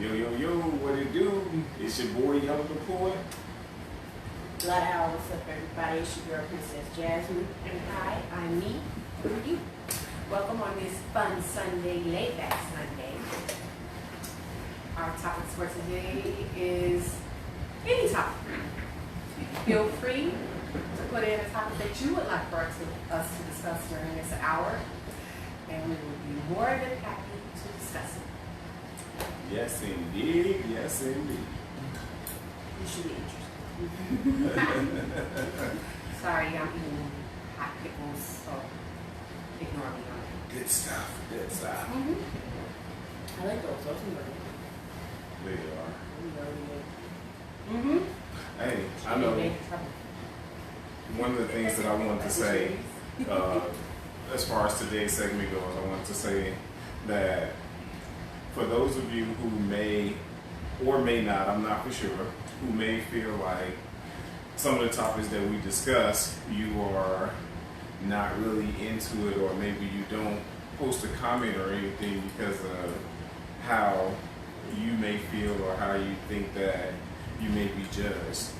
Yo, yo, yo, what it do? It's your boy, Young McCoy. Blood Hour, what's up, everybody? It's your girl, Princess Jasmine. And hi, I'm me. Who are you? Welcome on this fun Sunday, laid back Sunday. Our topic for today is any topic. Feel free to put in a topic that you would like for us to discuss during this hour, and we will be more than happy to discuss it. Yes, indeed. Yes, indeed. You should be interested. Sorry, I'm eating hot pickles, so ignore me on it. Good stuff. Good stuff. I like those. Those are really They are. good. Hey, I know one of the things that I wanted to say, as far as today's segment goes, I wanted to say that for those of you who may or may not, I'm not for sure, who may feel like some of the topics that we discuss, you are not really into it, or maybe you don't post a comment or anything because of how you may feel or how you think that you may be judged.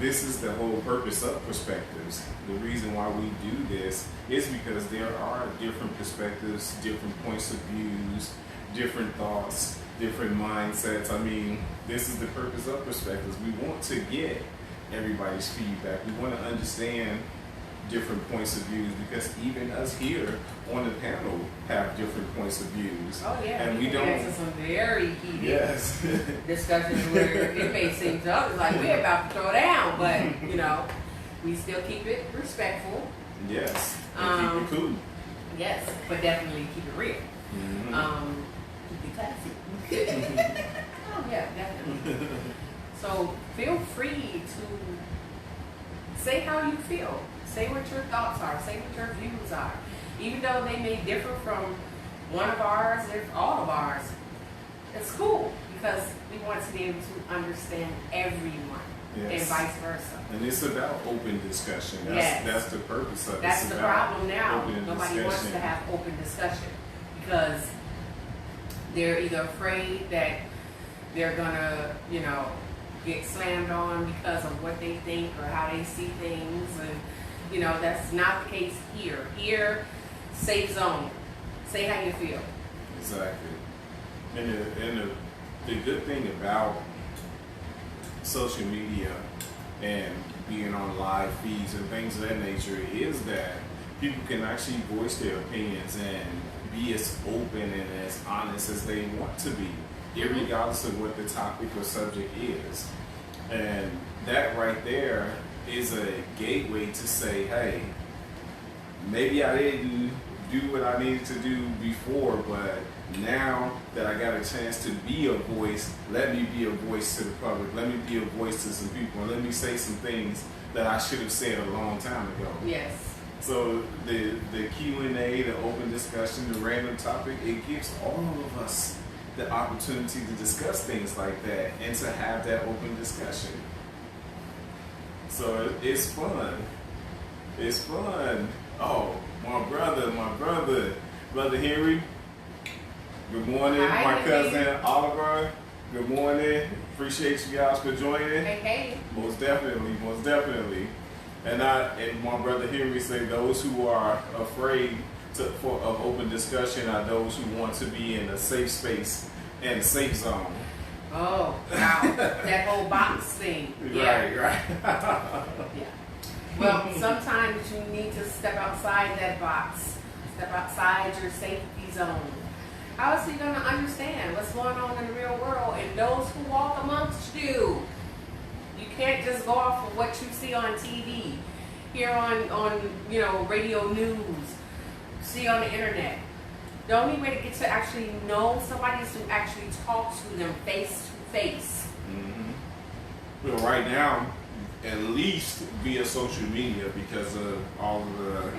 This is the whole purpose of perspectives. The reason why we do this is because there are different perspectives, different points of views, different thoughts, different mindsets. I mean, this is the purpose of perspectives. We want to get everybody's feedback. We want to understand different points of views, because even us here on the panel have different points of views. Oh yeah, and we don't get into some very heated yes discussions where it may seem to others like we're about to throw down, but you know, we still keep it respectful. yes, and keep it cool. Yes, but definitely keep it real. Mm-hmm. Keep it classy. Oh yeah, definitely. So feel free to say how you feel. Say what your thoughts are. Say what your views are. Even though they may differ from one of ours, if all of ours, it's cool because we want to be able to understand everyone, and vice versa. And it's about open discussion. That's the purpose of it. That's the problem now. Open Nobody discussion. wants to have open discussion because they're either afraid that they're gonna, get slammed on because of what they think or how they see things, and that's not the case here. Here, safe zone. Say how you feel. Exactly. And the good thing about social media and being on live feeds and things of that nature is that people can actually voice their opinions and be as open and as honest as they want to be, irregardless of what the topic or subject is. And that right there is a gateway to say, hey, maybe I didn't do what I needed to do before, but now that I got a chance to be a voice, let me be a voice to the public. Let me be a voice to some people. And let me say some things that I should have said a long time ago. Yes. So the Q&A, the open discussion, the random topic, it gives all of us the opportunity to discuss things like that and to have that open discussion. So it's fun. It's fun. Oh, my brother Henry. Good morning. Hi, my Henry. cousin Oliver. Good morning. Appreciate you guys for joining. Hey. Most definitely. And my brother Henry said those who are afraid of open discussion are those who want to be in a safe space and a safe zone. Oh, wow. That whole box thing. Yeah. Right. Yeah. Well, sometimes you need to step outside that box. Step outside your safety zone. How is he going to understand what's going on in the real world and those who walk amongst you? You can't just go off of what you see on TV, hear on radio news, see on the internet. The only way to get to actually know somebody is to actually talk to them face to face. Well, right now, at least via social media because of all of the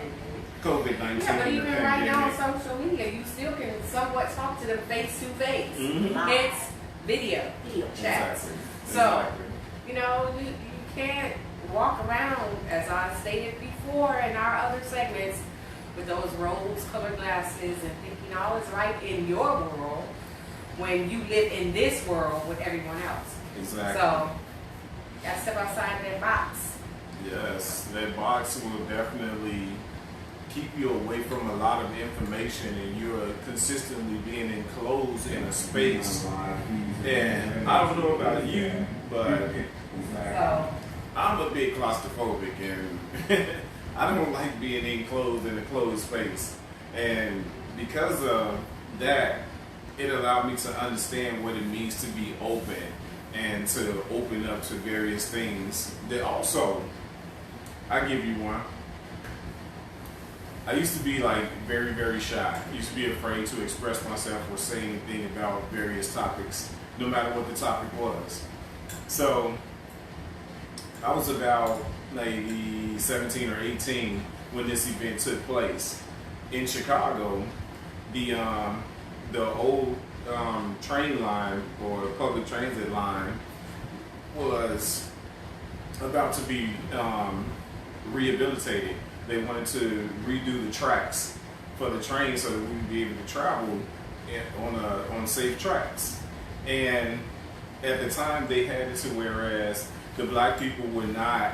COVID-19. Yeah, but even pandemic. right now on social media, you still can somewhat talk to them face to face. It's video chats. Exactly. So, you can't walk around, as I stated before in our other segments, with those rose-colored glasses and thinking all is right in your world when you live in this world with everyone else. Exactly. So, you gotta step outside that box. Yes, that box will definitely keep you away from a lot of information, and you're consistently being enclosed in a space. And I don't know about you, but So, I'm a bit claustrophobic, and I don't like being enclosed in a closed space. And because of that, it allowed me to understand what it means to be open and to open up to various things. That also, I give you one. I used to be like very, very shy. I used to be afraid to express myself or say anything about various topics, no matter what the topic was. So I was about maybe 17 or 18 when this event took place in Chicago. The old train line, or public transit line, was about to be rehabilitated. They wanted to redo the tracks for the train so that we would be able to travel on safe tracks. And at the time, they had it to whereas the black people were not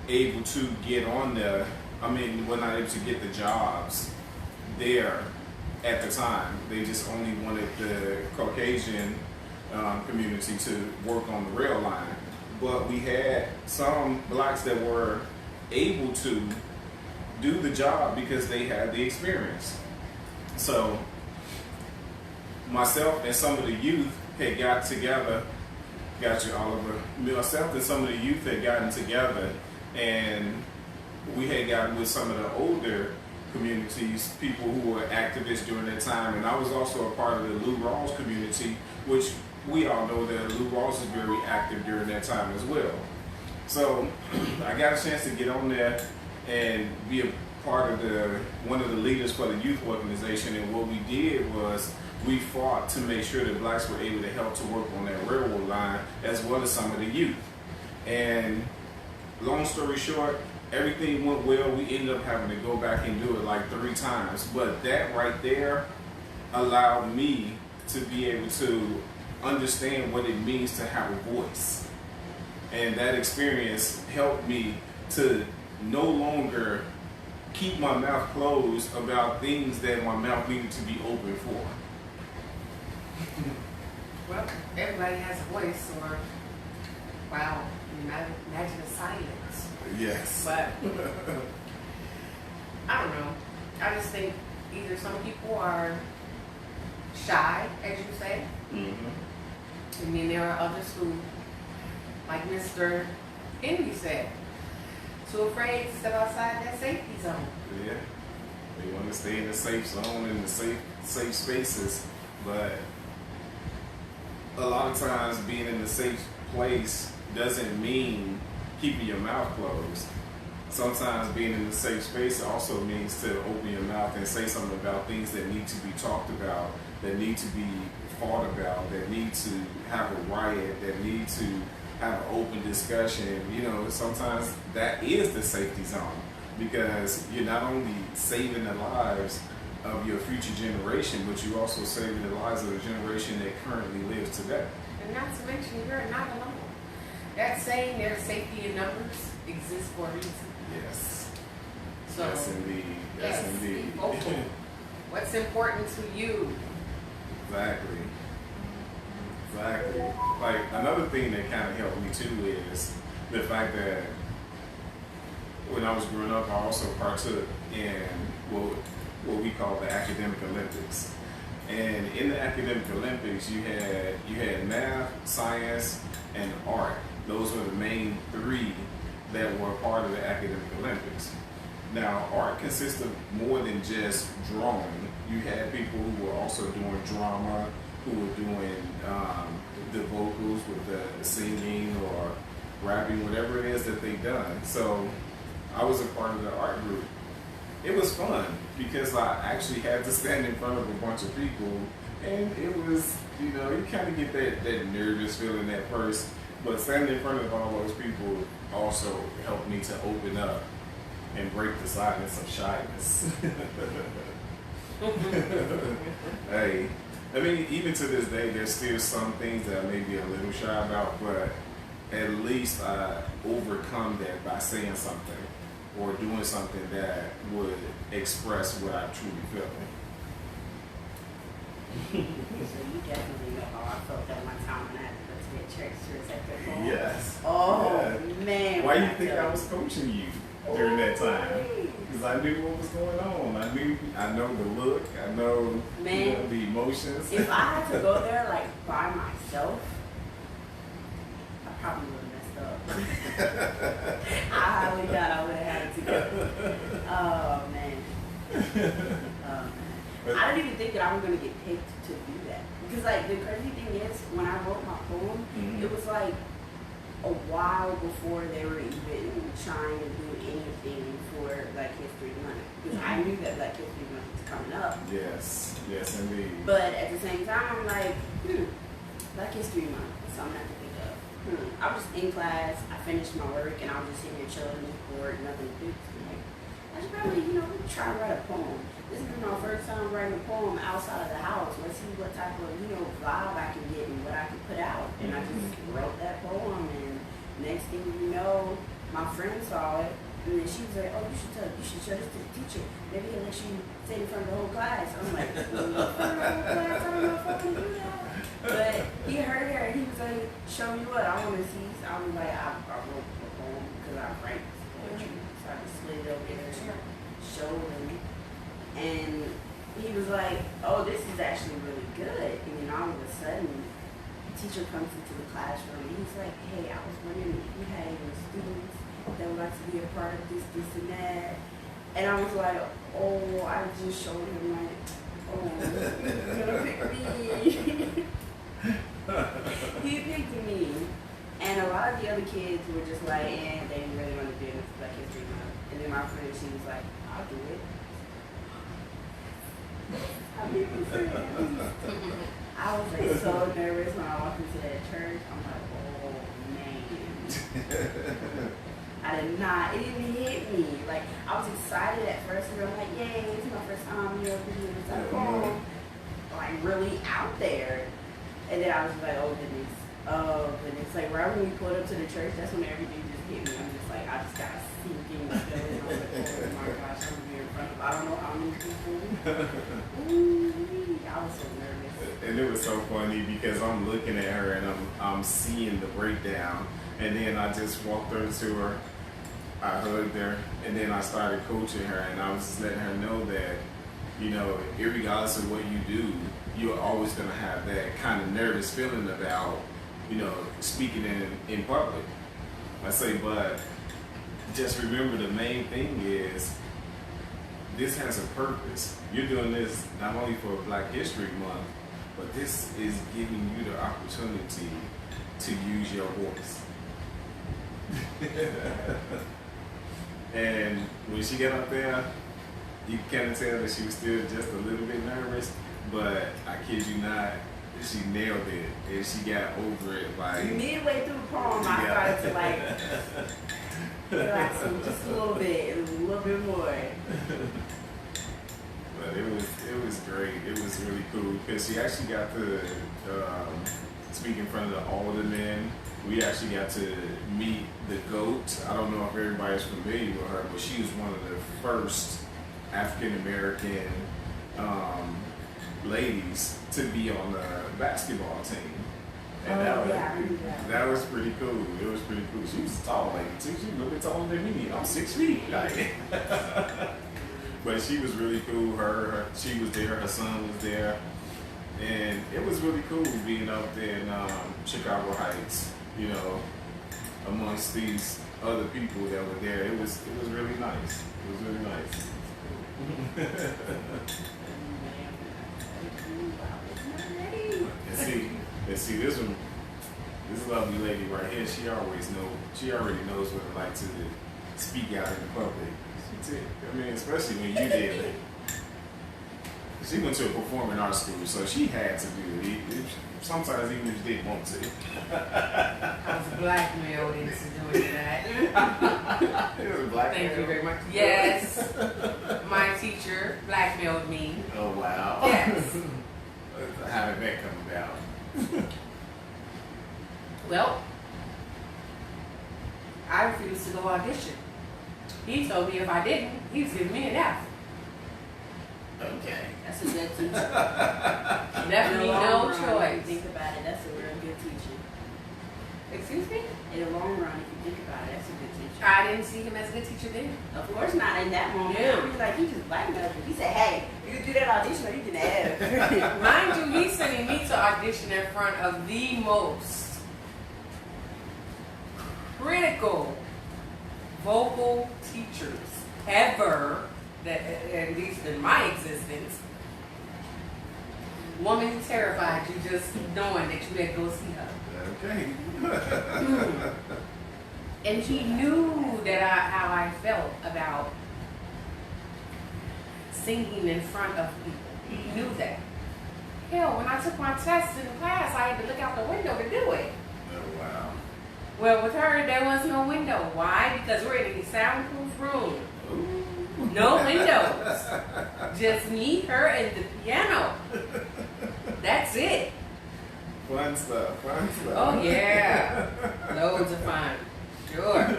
able to get on there. I mean, were not able to get the jobs there at the time. They just only wanted the Caucasian community to work on the rail line. But we had some blacks that were able to do the job because they had the experience. So myself and some of the youth had got together. Got you, Oliver. Myself and some of the youth had gotten together, and we had gotten with some of the older communities, people who were activists during that time. And I was also a part of the Lou Rawls community, which we all know that Lou Rawls is very active during that time as well. So I got a chance to get on there and be a part of one of the leaders for the youth organization. And what we did was we fought to make sure that blacks were able to help to work on that railroad line, as well as some of the youth. And long story short, everything went well. We ended up having to go back and do it like 3 times. But that right there allowed me to be able to understand what it means to have a voice. And that experience helped me to no longer keep my mouth closed about things that my mouth needed to be open for. well, everybody has a voice, or, wow, imagine a silence. Yes. But, I don't know. I just think either some people are shy, as you say, Mm-hmm. and then there are others who, like Mr. Henry said, too afraid to step outside that safety zone. Yeah. They want to stay in the safe zone, in the safe spaces. But a lot of times being in the safe place doesn't mean keeping your mouth closed. Sometimes being in a safe space also means to open your mouth and say something about things that need to be talked about, that need to be fought about, that need to have a riot, that need to have an open discussion. You know, sometimes that is the safety zone, because you're not only saving the lives of your future generation, but you're also saving the lives of the generation that currently lives today. And not to mention, you're not alone. That saying, there's safety in numbers, exists for a reason. Yes. So, Yes, indeed. Yes, yes, indeed. be vocal. What's important to you? Exactly. Exactly. Like, another thing that kind of helped me too is the fact that when I was growing up, I also partook in what we call the academic Olympics. And in the academic Olympics, you had math, science, and art. Those were the main 3 that were part of the academic Olympics. Now, art consists of more than just drawing. You had people who were also doing drama, who were doing the vocals with the singing or rapping, whatever it is that they've done. So I was a part of the art group. It was fun because I actually had to stand in front of a bunch of people, and it was, you know, you kind of get that nervous feeling at first, but standing in front of all those people also helped me to open up and break the silence of shyness. Hey, I mean, even to this day, there's still some things that I may be a little shy about, but at least I overcome that by saying something or doing something that would express what I truly feel. So you definitely know how I felt that one time when I had to go to that church to recite the poem. Yes. Oh, Yeah. man. Why when you think tell I was coaching you during that time? Because I knew what was going on. I know the look. I know, Man, the emotions. if I had to go there like by myself, I probably would have messed up. I highly doubt I would have had to go. Oh man. Oh man. I didn't even think that I was gonna get picked to do that. Because like the crazy thing is, when I wrote my poem, it was like a while before they were even trying to do anything for Black History Month. Because I knew that Black History Month was coming up. Yes, yes, indeed. But at the same time, I'm like, Black History Month. That's something I have to think of. I was just in class, I finished my work, and I was just sitting here chilling, just bored, nothing to do. So I'm like, I should probably, try to write a poem. This is my first time writing a poem outside of the house. Let's see what type of, vibe I can get and what I can put out. And I just wrote that poem, and next thing you know, my friend saw it, and then she was like, oh, you should show this to the teacher. Maybe he'll let you say in front of the whole class. I'm like, in front of the whole class, I don't know if I can do that. But he heard her, and he was like, show me what, I want to see. So I was like, I wrote a poem because I write poetry. So I just slid it over there and showed him. And he was like, oh, this is actually really good. And then all of a sudden, the teacher comes into the classroom and he's like, hey, I was wondering if you had any students that would like to be a part of this, and that. And I was like, oh, I just showed him like, oh, you're gonna pick me. He picked me. And a lot of the other kids were just like, they didn't really want to do it for Black History Month. And then my friend, she was like, I'll do it. I was like so nervous when I walked into that church. I'm like, oh man. I did not, it didn't hit me. Like, I was excited at first and I'm like, yay, it's my first time, being like, oh, like really out there. And then I was like, oh goodness. Like right when we pulled up to the church, that's when everything just hit me. I'm just like, I just got sinking feeling. I was like, oh my gosh, I'm here in front of I don't know how many people. Ooh, I was so nervous. And it was so funny because I'm looking at her and I'm seeing the breakdown, and then I just walked over to her, I hugged her, and then I started coaching her, and I was just letting her know that, regardless of what you do, you're always gonna have that kind of nervous feeling about, speaking in public. I say, but just remember the main thing is this has a purpose. You're doing this not only for Black History Month, but this is giving you the opportunity to use your voice. And when she got up there, you can kind of tell that she was still just a little bit nervous, but I kid you not, she nailed it, and she got over it by midway through the poem. I started to relax just a little bit, a little bit more. But it was great. It was really cool because she actually got to speak in front of the aldermen. We actually got to meet the GOAT. I don't know if everybody's familiar with her, but she was one of the first African American ladies to be on the basketball team. And that was pretty cool. It was pretty cool. She was a tall lady too. She was a little bit taller than me. I'm 6 feet. But she was really cool. She was there. Her son was there, and it was really cool being up there in Chicago Heights. Amongst these other people that were there. It was really nice. It was really nice. And see this one, this lovely lady right here, she already knows what it's like to speak out in the public. Especially when you did it. She went to a performing arts school, so she had to do it. Sometimes even if she didn't want to. I was blackmailed into doing that. It was blackmail. Thank you very much. Yes. My teacher blackmailed me. Oh wow. Yes. How did that come about? Well, I refused to go audition. He told me if I didn't, he was giving me an F. Okay. That's a good teacher. Left me In the long no run, if you choice. think about it, that's a real good teacher. Excuse me? In the long run, if you think about it, that's a good teacher. I didn't see him as a good teacher then. Of course not in that moment. Yeah. He was like, he just black nothing. He said, hey, you can do that audition or you can have. Mind you, he's sending me to audition in front of the most critical vocal teachers ever, that at least in my existence. Woman terrified you just knowing that you had to go see her. Okay. And he knew that how I felt about singing in front of people. He knew that. Hell, when I took my test in class, I had to look out the window to do it. Oh, wow. Well, with her, there was no window. Why? Because we're in a soundproof room. Ooh. No windows. Just me, her, and the piano. That's it. Fun stuff. Oh, yeah. Loads of fun. Sure.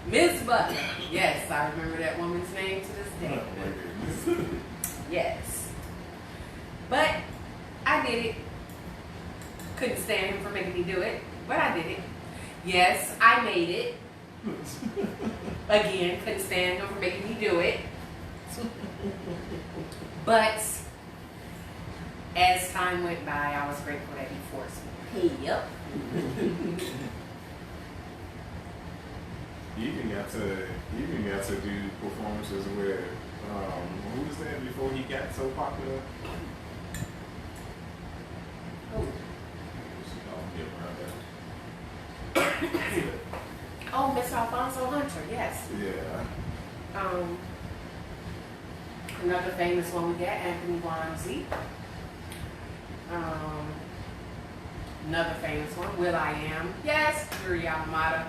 Miss Butler. Yes, I remember that woman's name to this day. Oh, my goodness. Yes. But I did it. Couldn't stand him for making me do it, but I did it. Yes, I made it. Again, couldn't stand him for making me do it. But as time went by, I was grateful that he forced me. Yep. You even got to do performances where who was that before he got so popular? Oh. She called me around there. Oh, Miss Alfonso Hunter, yes. Yeah. Another famous one we got, Anthony Wamsey. Another famous one, Will I Am. Yes, Yuri Yamamata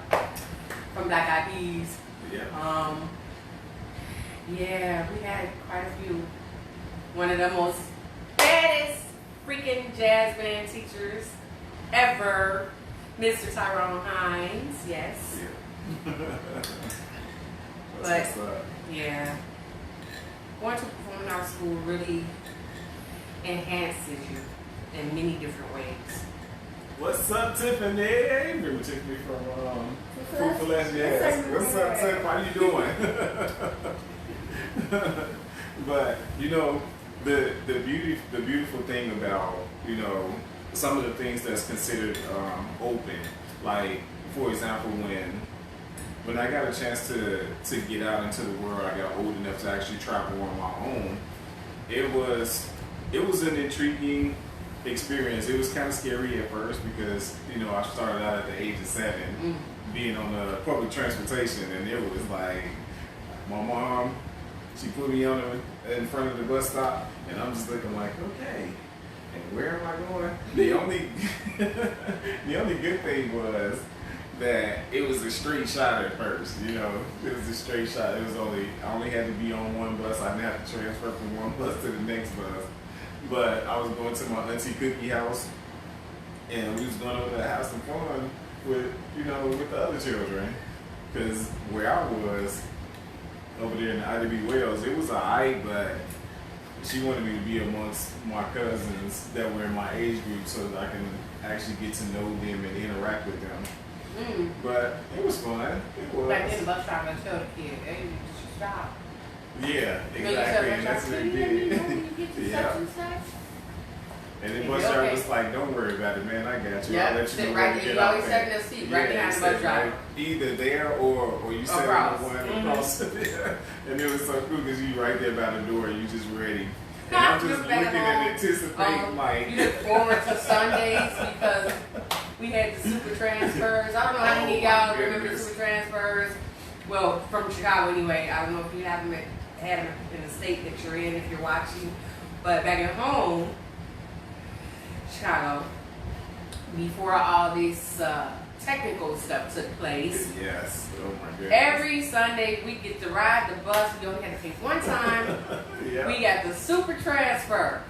from Black Eyed Peas. Yeah. Yeah, we had quite a few. One of the most baddest freaking jazz band teachers ever, Mr. Tyrone Hines. Yes. Yeah. But- That's what's up. Yeah. Going to performing arts school really enhances you in many different ways. What's up, Tiffany? Remember Tiffany from Fruitful Less Jazz. What's up, Tiff? How you doing? But you know, the beautiful thing about, you know, some of the things that's considered open, like for example, when I got a chance to get out into the world, I got old enough to actually travel on my own. It was an intriguing experience. It was kind of scary at first because, you know, I started out at the age of 7 being on the public transportation, and it was like my mom, she put me in front of the bus stop, and I'm just looking like, okay, and where am I going? The only good thing was that it was a straight shot at first, you know. It was a straight shot. I only had to be on one bus. I didn't have to transfer from one bus to the next bus. But I was going to my auntie Cookie house, and we was going over to have some fun with the other children. Because where I was, over there in Ida B. Wells, it was alright, but she wanted me to be amongst my cousins that were in my age group so that I can actually get to know them and interact with them. But it was fun. It was. Back then, the bus driver would tell the kid, hey, you should stop. Yeah, You know, exactly. And that's what it did. Yeah. And the bus driver was like, don't worry about it, man. I got you. I'll Yeah, let you sit know right when you there. get You out always there. sat in the seat right behind the you bus sat driver. right either there or you sat in Across. the one across there. And it was so cool because you right there by the door. You just ready. And I'm just Just looking back and home. anticipating like. You look forward to Sundays because we had the super transfers. I don't know how many of y'all remember the super transfers. Well, from Chicago anyway. I don't know if you haven't had them in the state that you're in if you're watching. But back at home, Chicago, before all this technical stuff took place, Yes. Oh my goodness. every Sunday we get to ride the bus. We only had to pay one time. Yeah. We got the super transfer.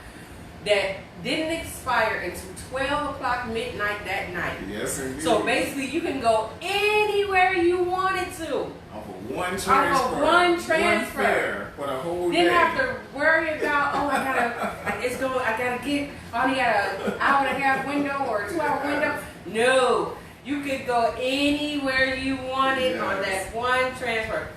that didn't expire until 12 o'clock midnight that night. Yes, indeed. So basically, you can go anywhere you wanted to. Off of one transfer. Off of one transfer. One fare for the whole Didn't day. have to worry about, oh, I gotta get, I only got an hour and a half window or a 2-hour window. No, you could go anywhere you wanted on that one transfer.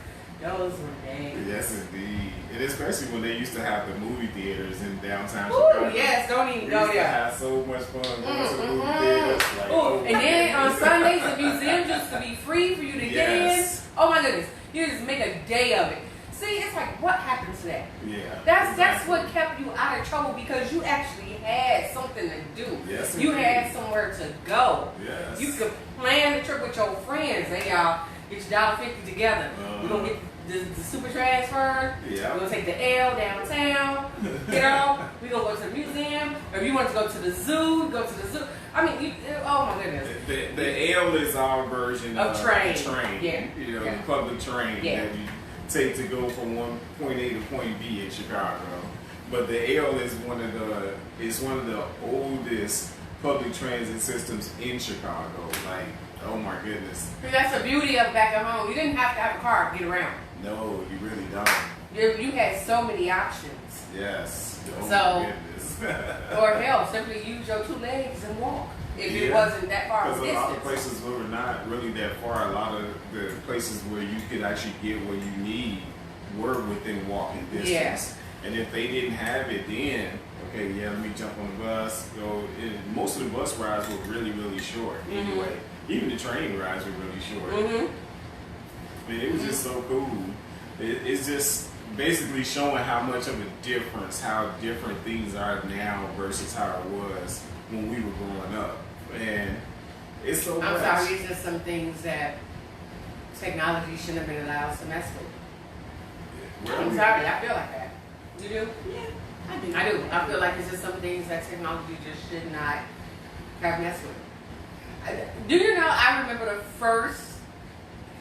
Those were days. Yes, indeed. And especially when they used to have the movie theaters in downtown Ooh, Chicago. yes, don't even We go used to there. have so much fun going to the movie theaters. Like, Ooh, and then on Sundays, the museum used to be free for you to get in. Oh my goodness, you just make a day of it. See, it's like, what happened to that? Yeah. That's what kept you out of trouble because you actually had something to do. Yes, you indeed. had somewhere to go. Yes. You could plan the trip with your friends. Hey y'all, get your $1.50 together. We're gonna get the super transfer. Yeah. We're gonna take the L downtown. You know, we're gonna go to the museum. Or if you want to go to the zoo, go to the zoo. I mean, oh my goodness. The L is our version Of train. Yeah. You know, the public train Yeah. that you take to go from point A to point B in Chicago. But the L is one of the oldest public transit systems in Chicago. Like, oh my goodness. That's the beauty of back at home. You didn't have to have a car to get around. No, you really don't. You had so many options. Yes. Oh So- my goodness. Or hell, simply use your 2 legs and walk if it Yeah. wasn't that far of Because a a lot of distance. places were not really that far. A lot of the places where you could actually get what you need were within walking distance. Yeah. And if they didn't have it, then okay, yeah, let me jump on the bus. Go. Most of the bus rides were really, really short. Anyway, even the train rides were really short. Mm-hmm. It was just so cool. It's just basically showing how much of a difference, how different things are now versus how it was when we were growing up. And it's so I'm much. sorry, these are some things that technology shouldn't have been allowed to mess with. Well, I'm sorry, I feel like that. You do? Yeah, I do. I do. I feel like it's just some things that technology just should not have messed with. Do you know, I remember the first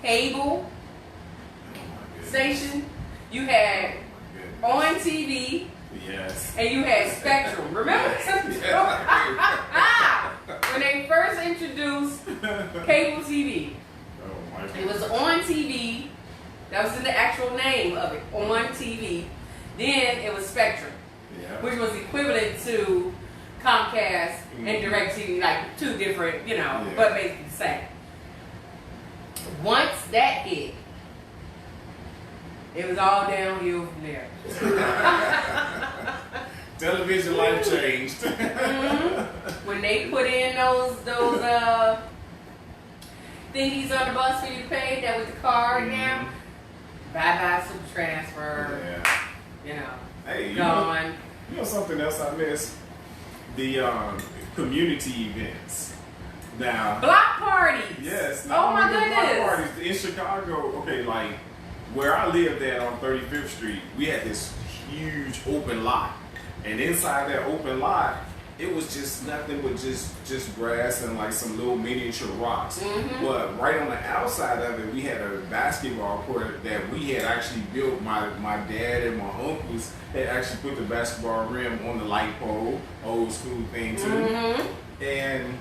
cable Oh my goodness. station you had Oh my on TV goodness. Yes. and you had Spectrum. Remember? When they first introduced cable TV, Oh my it was goodness. on TV. That was in the actual name of it, on TV. Then it was Spectrum, Yeah. which was equivalent to Comcast and DirecTV, like 2 different, Yeah. but basically the same. Once that hit, it was all downhill from there. Television life changed. When they put in those thingies on the bus for you to pay, that was the card now. Bye super transfer. Yeah. You know, Hey, you know something else I miss? The community events. Now, block parties. yes. Oh my not only the block goodness. parties in Chicago. Okay, like where I lived at on 35th Street, we had this huge open lot, and inside that open lot, it was just nothing but just grass and like some little miniature rocks. But right on the outside of it, we had a basketball court that we had actually built. My dad and my uncles had actually put the basketball rim on the light pole, old school thing too. And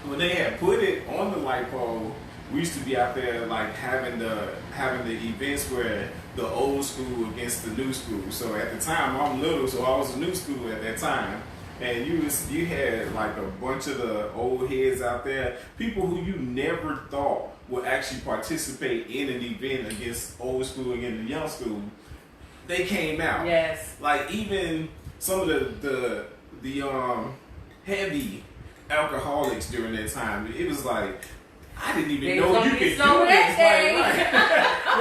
when they had put it on the light pole, we used to be out there like having the events where the old school against the new school. So at the time, I'm little, so I was a new school at that time. And you had like a bunch of the old heads out there, people who you never thought would actually participate in an event against old school against the young school. They came out. Yes. Like even some of the heavy alcoholics during that time, it was like I didn't even They know was you gonna could be do so this. nasty.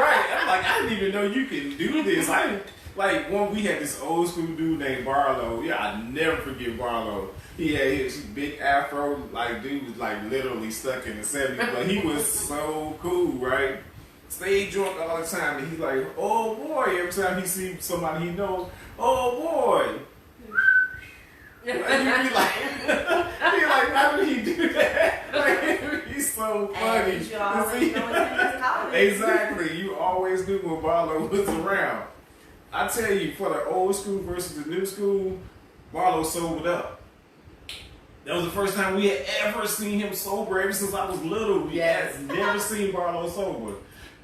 Right. I'm like, I didn't even know you can do this. Like when we had this old school dude named Barlow. Yeah, I never forget Barlow. He had his big afro, like dude was like literally stuck in the 70s, but he was so cool, right? Stayed drunk all the time, and he's like, oh boy, every time he see somebody he know, oh boy. And you be like, how did he do that? Like, he's so funny. And you always know it's college. Exactly. You always knew when Barlow was around. I tell you, for the old school versus the new school, Barlow sobered up. That was the first time we had ever seen him sober ever since I was little. We Yes. had never seen Barlow sober.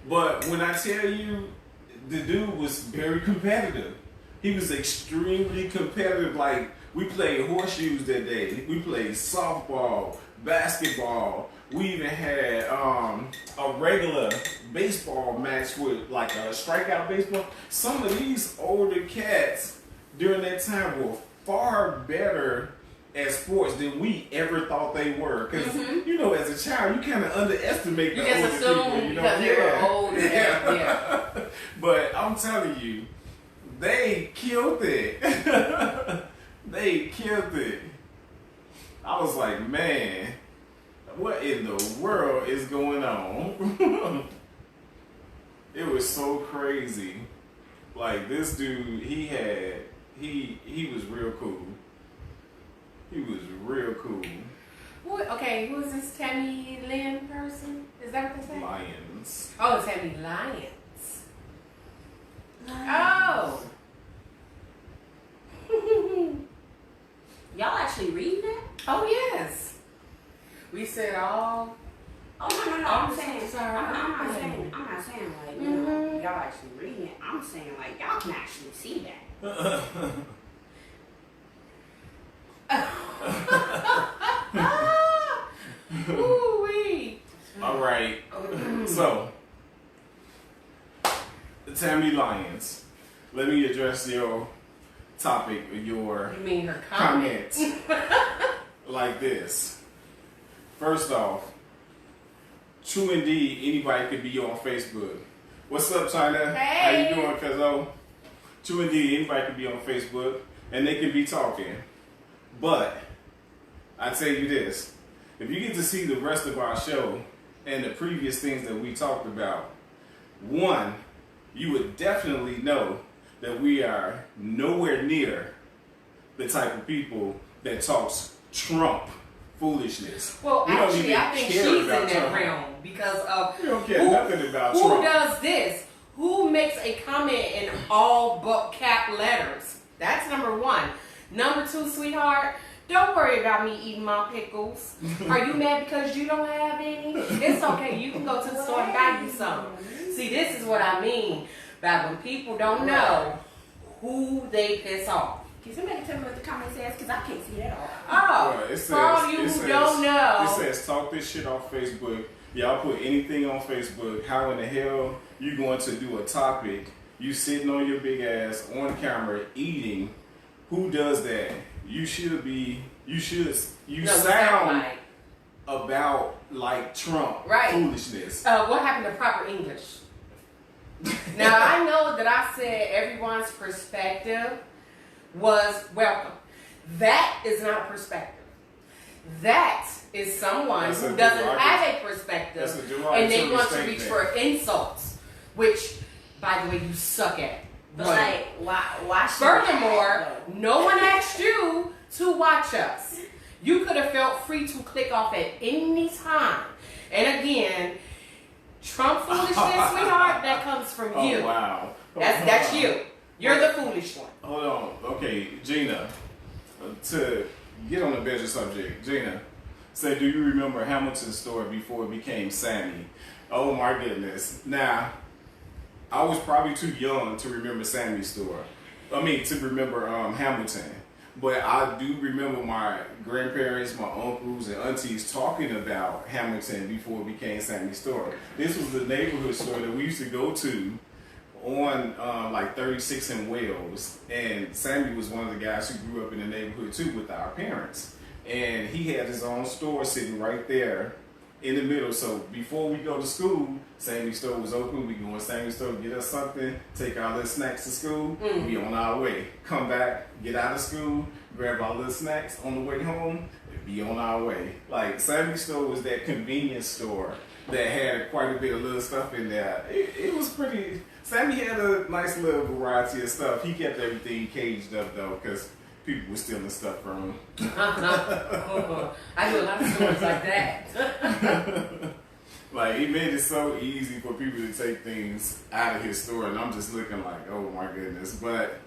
But when I tell you, the dude was very competitive. He was extremely competitive. Like, we played horseshoes that day. We played softball, basketball. We even had a regular baseball match with like a strikeout baseball. Some of these older cats during that time were far better at sports than we ever thought they were. Because, you know, as a child, you kind of underestimate You the just older assume people. You know? because they were old. Yeah. But I'm telling you, they killed it. They killed it. I was like, man, what in the world is going on? It was so crazy. Like, this dude, he was real cool. He was real cool. Okay, who is this Tammy Lynn person? Is that what they say? Lions. Oh, Tammy Lyons. Oh. Y'all actually reading that? Oh, yes. We said all. Oh no! I'm I'm saying, sorry. I'm not saying like you know, y'all actually reading it. I'm saying like y'all can actually see that. Ooh-wee. All right. So, Tammy Lyons, let me address your topic, your You mean her comment? comments like this. First off, true indeed, anybody could be on Facebook. What's up, China? Hey. How you doing, Cuzzo? True indeed, anybody could be on Facebook and they can be talking. But I tell you this, if you get to see the rest of our show and the previous things that we talked about, one, you would definitely know that we are nowhere near the type of people that talks Trump foolishness. Well, We don't actually, even I think care she's in about that Trump. realm because of We don't care nothing about who Trump. does this? Who makes a comment in all but cap letters? That's number one. Number two, sweetheart, don't worry about me eating my pickles. Are you mad because you don't have any? It's okay. You can go to the store and buy you some. See, this is what I mean by when people don't know who they piss off. Can somebody tell me what the comment says? Because I can't see it at all. Oh, Well, it for all you who don't know. It says talk this shit off Facebook. Y'all put anything on Facebook. How in the hell you going to do a topic? You sitting on your big ass on camera eating. Who does that? You should be. You sound like. about like Trump Right. foolishness. What happened to proper English? Now, I know that I said everyone's perspective was welcome. That is not a perspective. That is someone That's who a doesn't derogatory- have a that's a perspective derogatory and they want to reach statement. for insults, which, by the way, you suck at. But like, why should Furthermore, I, though? no one asked you to watch us. You could have felt free to click off at any time. And again, Trump foolishness, sweetheart, that comes from Oh you. wow. That's you. You're the foolish one. Hold on. Okay, Gina. To get on the better subject, Gina, say, do you remember Hamilton's story before it became Sammy? Oh my goodness. Now, I was probably too young to remember Sammy's story. I mean, to remember Hamilton. But I do remember my grandparents, my uncles, and aunties talking about Hamilton before it became Sammy's story. This was the neighborhood store that we used to go to on like 36 in Wales, and Sammy was one of the guys who grew up in the neighborhood too with our parents, and he had his own store sitting right there in the middle. So before we go to school, Sammy's store was open. We go in Sammy's store, get us something, take our little snacks to school, be on our way. Come back, get out of school, grab our little snacks on the way home, and be on our way. Like, Sammy's store was that convenience store that had quite a bit of little stuff in there. It was pretty. Sammy had a nice little variety of stuff. He kept everything caged up though, because people were stealing stuff from him. I do a lot of stories like that. Like, he made it so easy for people to take things out of his store, and I'm just looking like, oh my goodness. But,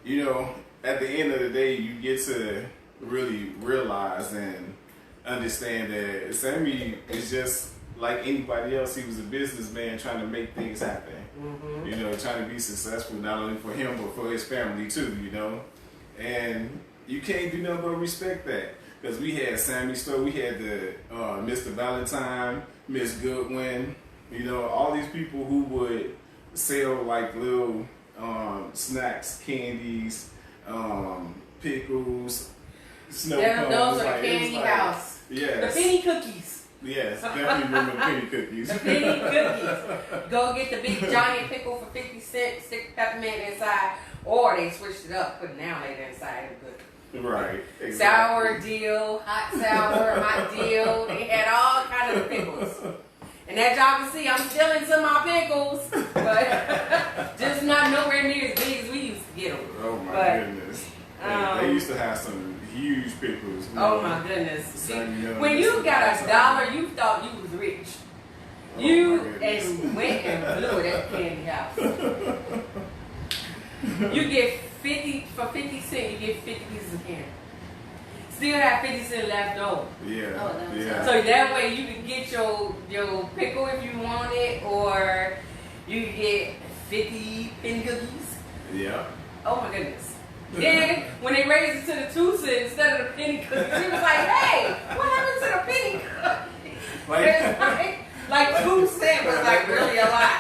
you know, at the end of the day, you get to really realize and understand that Sammy is just like anybody else. He was a businessman trying to make things happen. Mm-hmm. You know, trying to be successful not only for him but for his family too. You know, and you can't do nothing but respect that. Because we had Sammy's store, we had the Mr. Valentine, Miss Goodwin, you know, all these people who would sell like little snacks, candies, pickles, snow cones. Those are like, the candy house. Yes. The penny cookies. Yes, definitely remember the penny cookies. The penny cookies. Go get the big giant pickle for 50 cents, stick peppermint inside, or they switched it up, put now later inside of the cookie. Right. Exactly. Sour deal, hot sour, hot deal. They had all kind of pickles. And as y'all can see, I'm still into my pickles, but just not nowhere near as big as we used to get them. Oh my goodness. They used to have some huge pickles. Oh my goodness. See, Young, when you got $1, you thought you was rich. Oh You and went and blew it at the candy house. You get 50 for 50 cents. You get 50 pieces of candy. Still have 50 cents left over. Yeah. Oh, that's yeah. So that way you can get your pickle if you want it, or you can get 50 penny cookies. Yeah. Oh my goodness. Then when they raised it to the 2 cents instead of the penny cookies, he was like, "Hey, what happened to the penny cookies?" Like 2 cents was like really a lot.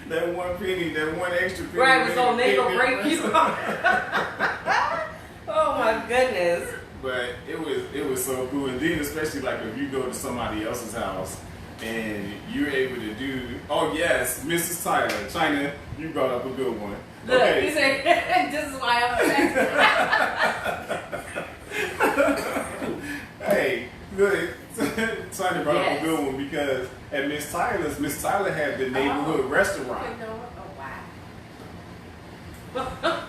That one penny, that one extra penny. Right, was gonna make or break you. Oh my goodness. But it was so cool, and then especially like if you go to somebody else's house and you're able to do. Oh yes, Mrs. Tyler, China, you brought up a good one. Look, Okay. he said, "This is why I'm." Hey, good. China brought up Yes. a good one because at Miss Tyler had the neighborhood restaurant. Oh wow.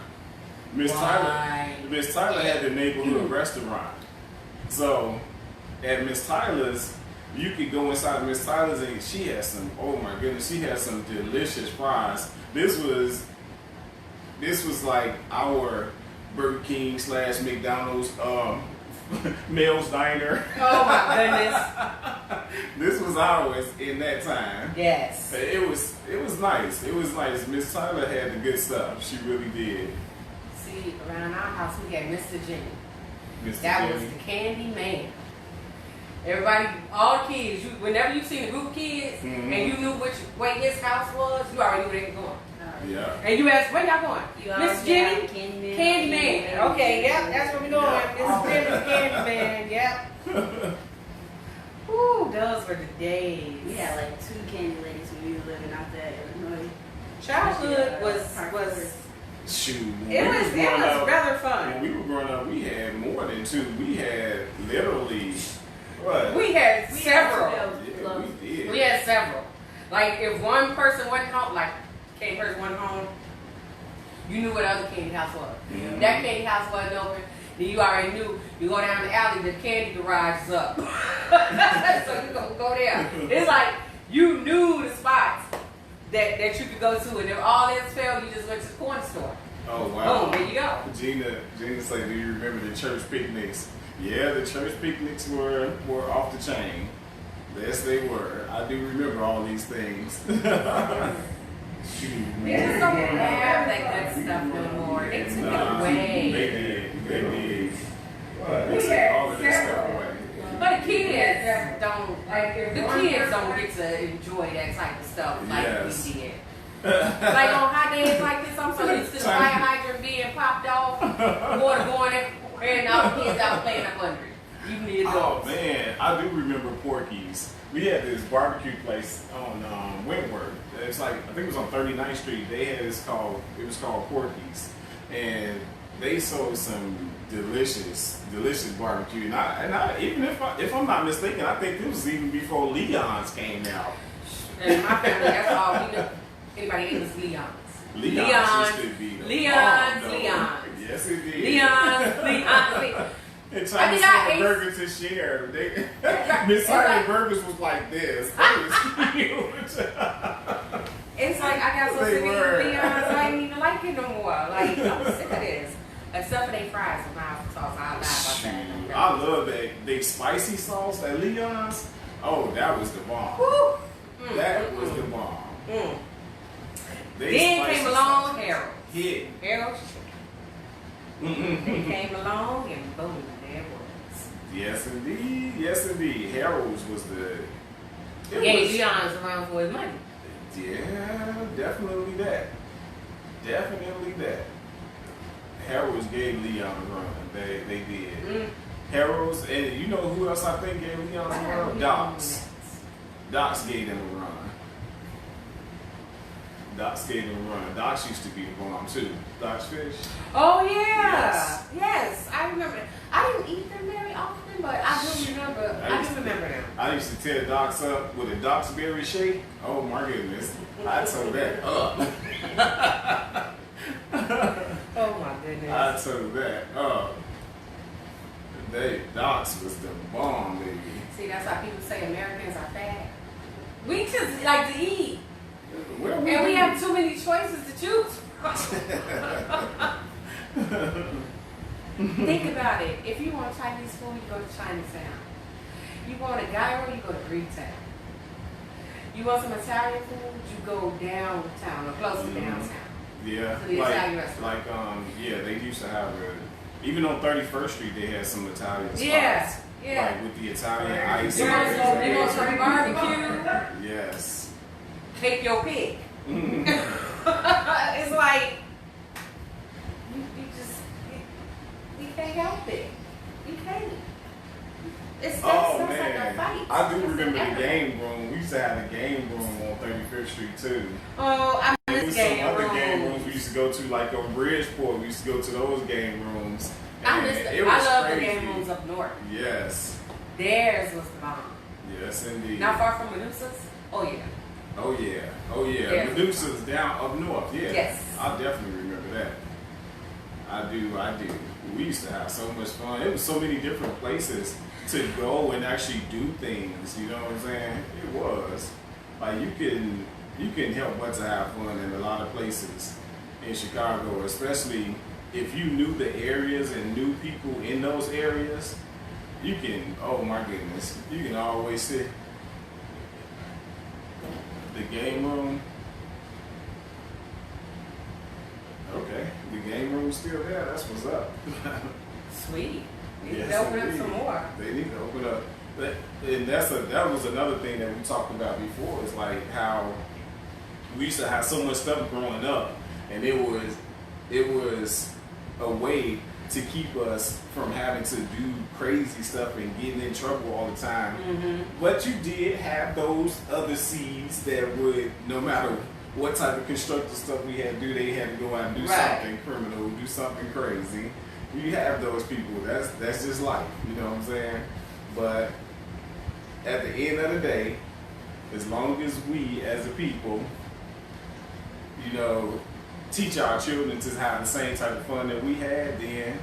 Miss Tyler had the neighborhood restaurant. So at Miss Tyler's, you could go inside of Miss Tyler's and she had some, oh my goodness, she had some delicious fries. This was like our Burger King / McDonald's Mel's Diner. Oh my goodness. This was ours in that time. Yes. It was nice. It was nice. Miss Tyler had the good stuff. She really did. See, around our house we had Mr. Jimmy. Mr. That Jimmy. was the candy man. Everybody, all the kids, whenever you seen a group of kids Mhm. and you knew which way his house was, you already knew where they were going. Yeah. And you asked, where y'all going? You Miss Jimmy? Candyman. Candyman. Okay, yep, that's where we going. Yeah. Miss Jimmy's Candyman, yep. Ooh, those were the days. We had like 2 candy ladies when we were living out there in Illinois. Childhood was Shoot. it was rather When fun. we were growing up, we had more than 2. We had literally what? We had several. Yeah, we did. We had several. Like if one person went home, like candy person went home, you knew what other candy house was. Mhm. That candy house wasn't open. Then you already knew. You go down the alley, the candy garage is up. So you go there. It's like you knew the spots that you could go to, and if all else failed, you just went to the corner store. Oh wow. Boom, there you go. Gina said, "Do you remember the church picnics?" Yeah, the church picnics were off the chain. Yes, they were. I do remember all these things. Shoot, They just don't have that good stuff no more. They took it away. They did. They We took had all of this stuff several. away. But the kids don't, get to enjoy that type of stuff like Yes. we did. Like on hot days like this, I'm so used to the fire hydrant being popped off, water going everywhere, and all the kids out playing up under it. Even the Oh adults. man, I do remember Porky's. We had this barbecue place on Wentworth. It's like I think it was on 39th Street. They had it was called Porky's, and they sold some delicious barbecue. And I even if I'm not mistaken, I think this was even before Leon's came out. And my family, that's all we knew. Anybody ate was Leon's. Leon's used to be the Leon's, bomb, though. Leon's. Yes, it did. Leon's. And I Chinese think I the ate- burger to share. Right. Miss It's like- Hardy burgers was like this. It was huge. It's like I got so They sick of were. eating Leon's, I didn't even like it no more. Like, I'm sick of this. Except for they fries with mild sauce. I lie about Shoot, that. I love that big spicy sauce at Leon's. Oh, that was the bomb. Woo. That was the bomb. Mm. They Then spicy came along sauce. Harold. Yeah. Harold. They came along and boom, there it was. Yes, indeed. Yes, indeed. Harold's was the. it Gave was- Leon's around for his money. Yeah, definitely that. Definitely that. Harold's gave Leon a run. They did. Mm. Harold's, and you know who else I think gave Leon a run? Docs. Docs gave them a run. Docs gave them a run. Docs used to be the bomb too. Docs Fish. Oh yeah. Yes. Yes, I remember. I didn't eat them very often, but I do remember. I do remember them. I used to tear Docs up with a Docs berry shake. Oh my goodness. I tore that up. Oh my goodness. I tore that up. Docs was the bomb, baby. See, that's why people say Americans are fat. We just like to eat, Where and we have too many choices to choose from. Think about it. If you want Chinese food, you go to Chinatown. You want a gyro, you go to Greektown. You want some Italian food, you go downtown or close to downtown. Yeah, To the Italian restaurant. yeah, they used to have even on 31st Street they had some Italian spots. Yeah, yeah. Like with the Italian ice. You want and some barbecue? Yes. Take your pick. Mhm. It's like you just you can't help it. You can't. It's Oh like a man, fight. I do It's remember the everything. game room. We used to have a game room on 35th Street too. Oh, I There miss was some game other game room. rooms we used to go to, like on Bridgeport. We used to go to those game rooms. I and miss it them. was I love crazy. the game rooms up north. Yes, Theirs was the bomb. yes indeed. Not far from Medusa's. Oh yeah. Oh yeah, oh yeah. Yes. Medusa's down up north. Yeah, Yes. I definitely remember that. I do. We used to have so much fun. It was so many different places to go and actually do things. You know what I'm saying? It was like you can help but to have fun in a lot of places in Chicago, especially if you knew the areas and knew people in those areas. You can. Oh my goodness, you can always sit. The game room. Okay, the game room's still there. That's what's up. Sweet. You need Yes, to open up indeed. some more. They need to open up. And that was another thing that we talked about before. Is like how we used to have so much stuff growing up, and it was a way to keep us from having to do crazy stuff and getting in trouble all the time. Mm-hmm. But you did have those other seeds that would, no matter what type of constructive stuff we had to do, they had to go out and do Right. something criminal, do something crazy. You have those people. That's just life. You know what I'm saying? But at the end of the day, as long as we as a people, you know, teach our children to have the same type of fun that we had, then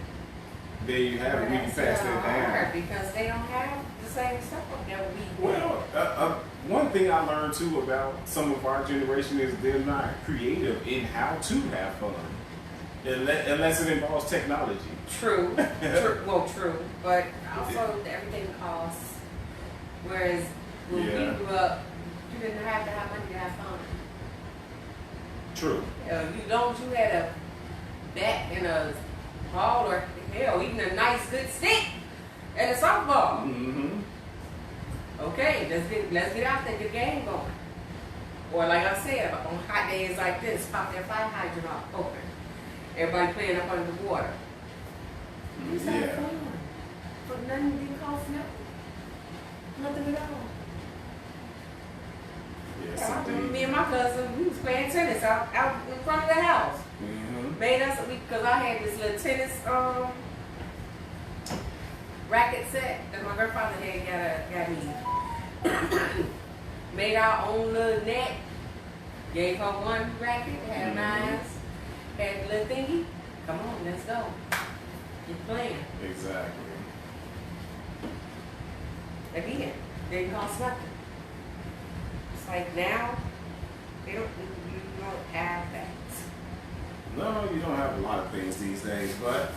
there you have it. We can pass that down. Because they don't have the same stuff that we Well, one thing I learned too about some of our generation is they're not creative in how to have fun, unless it involves technology. True. Well, true. But also everything costs. Whereas when Yeah. we grew up, you didn't have to have money to have fun. True. You had a bat and a ball or hell, even a nice good stick and a softball. Mm-hmm. Okay, let's get out there, get the game going. Or like I said, on hot days like this, pop that fire hydrant off open. Everybody playing up under the water. It's not Yeah. fun. But nothing didn't cost nothing. Nothing at all. Yes, I remember indeed. me and my cousin, we was playing tennis out in front of the house. Mm-hmm. Made us because I had this little tennis racket set that my grandfather had got me. Made our own little net. Gave her one racket, had nines, had a little thingy. Come on, let's go. Get playing. Exactly. Again, didn't cost nothing. It's like now, you don't have that. No, you don't have a lot of things these days, but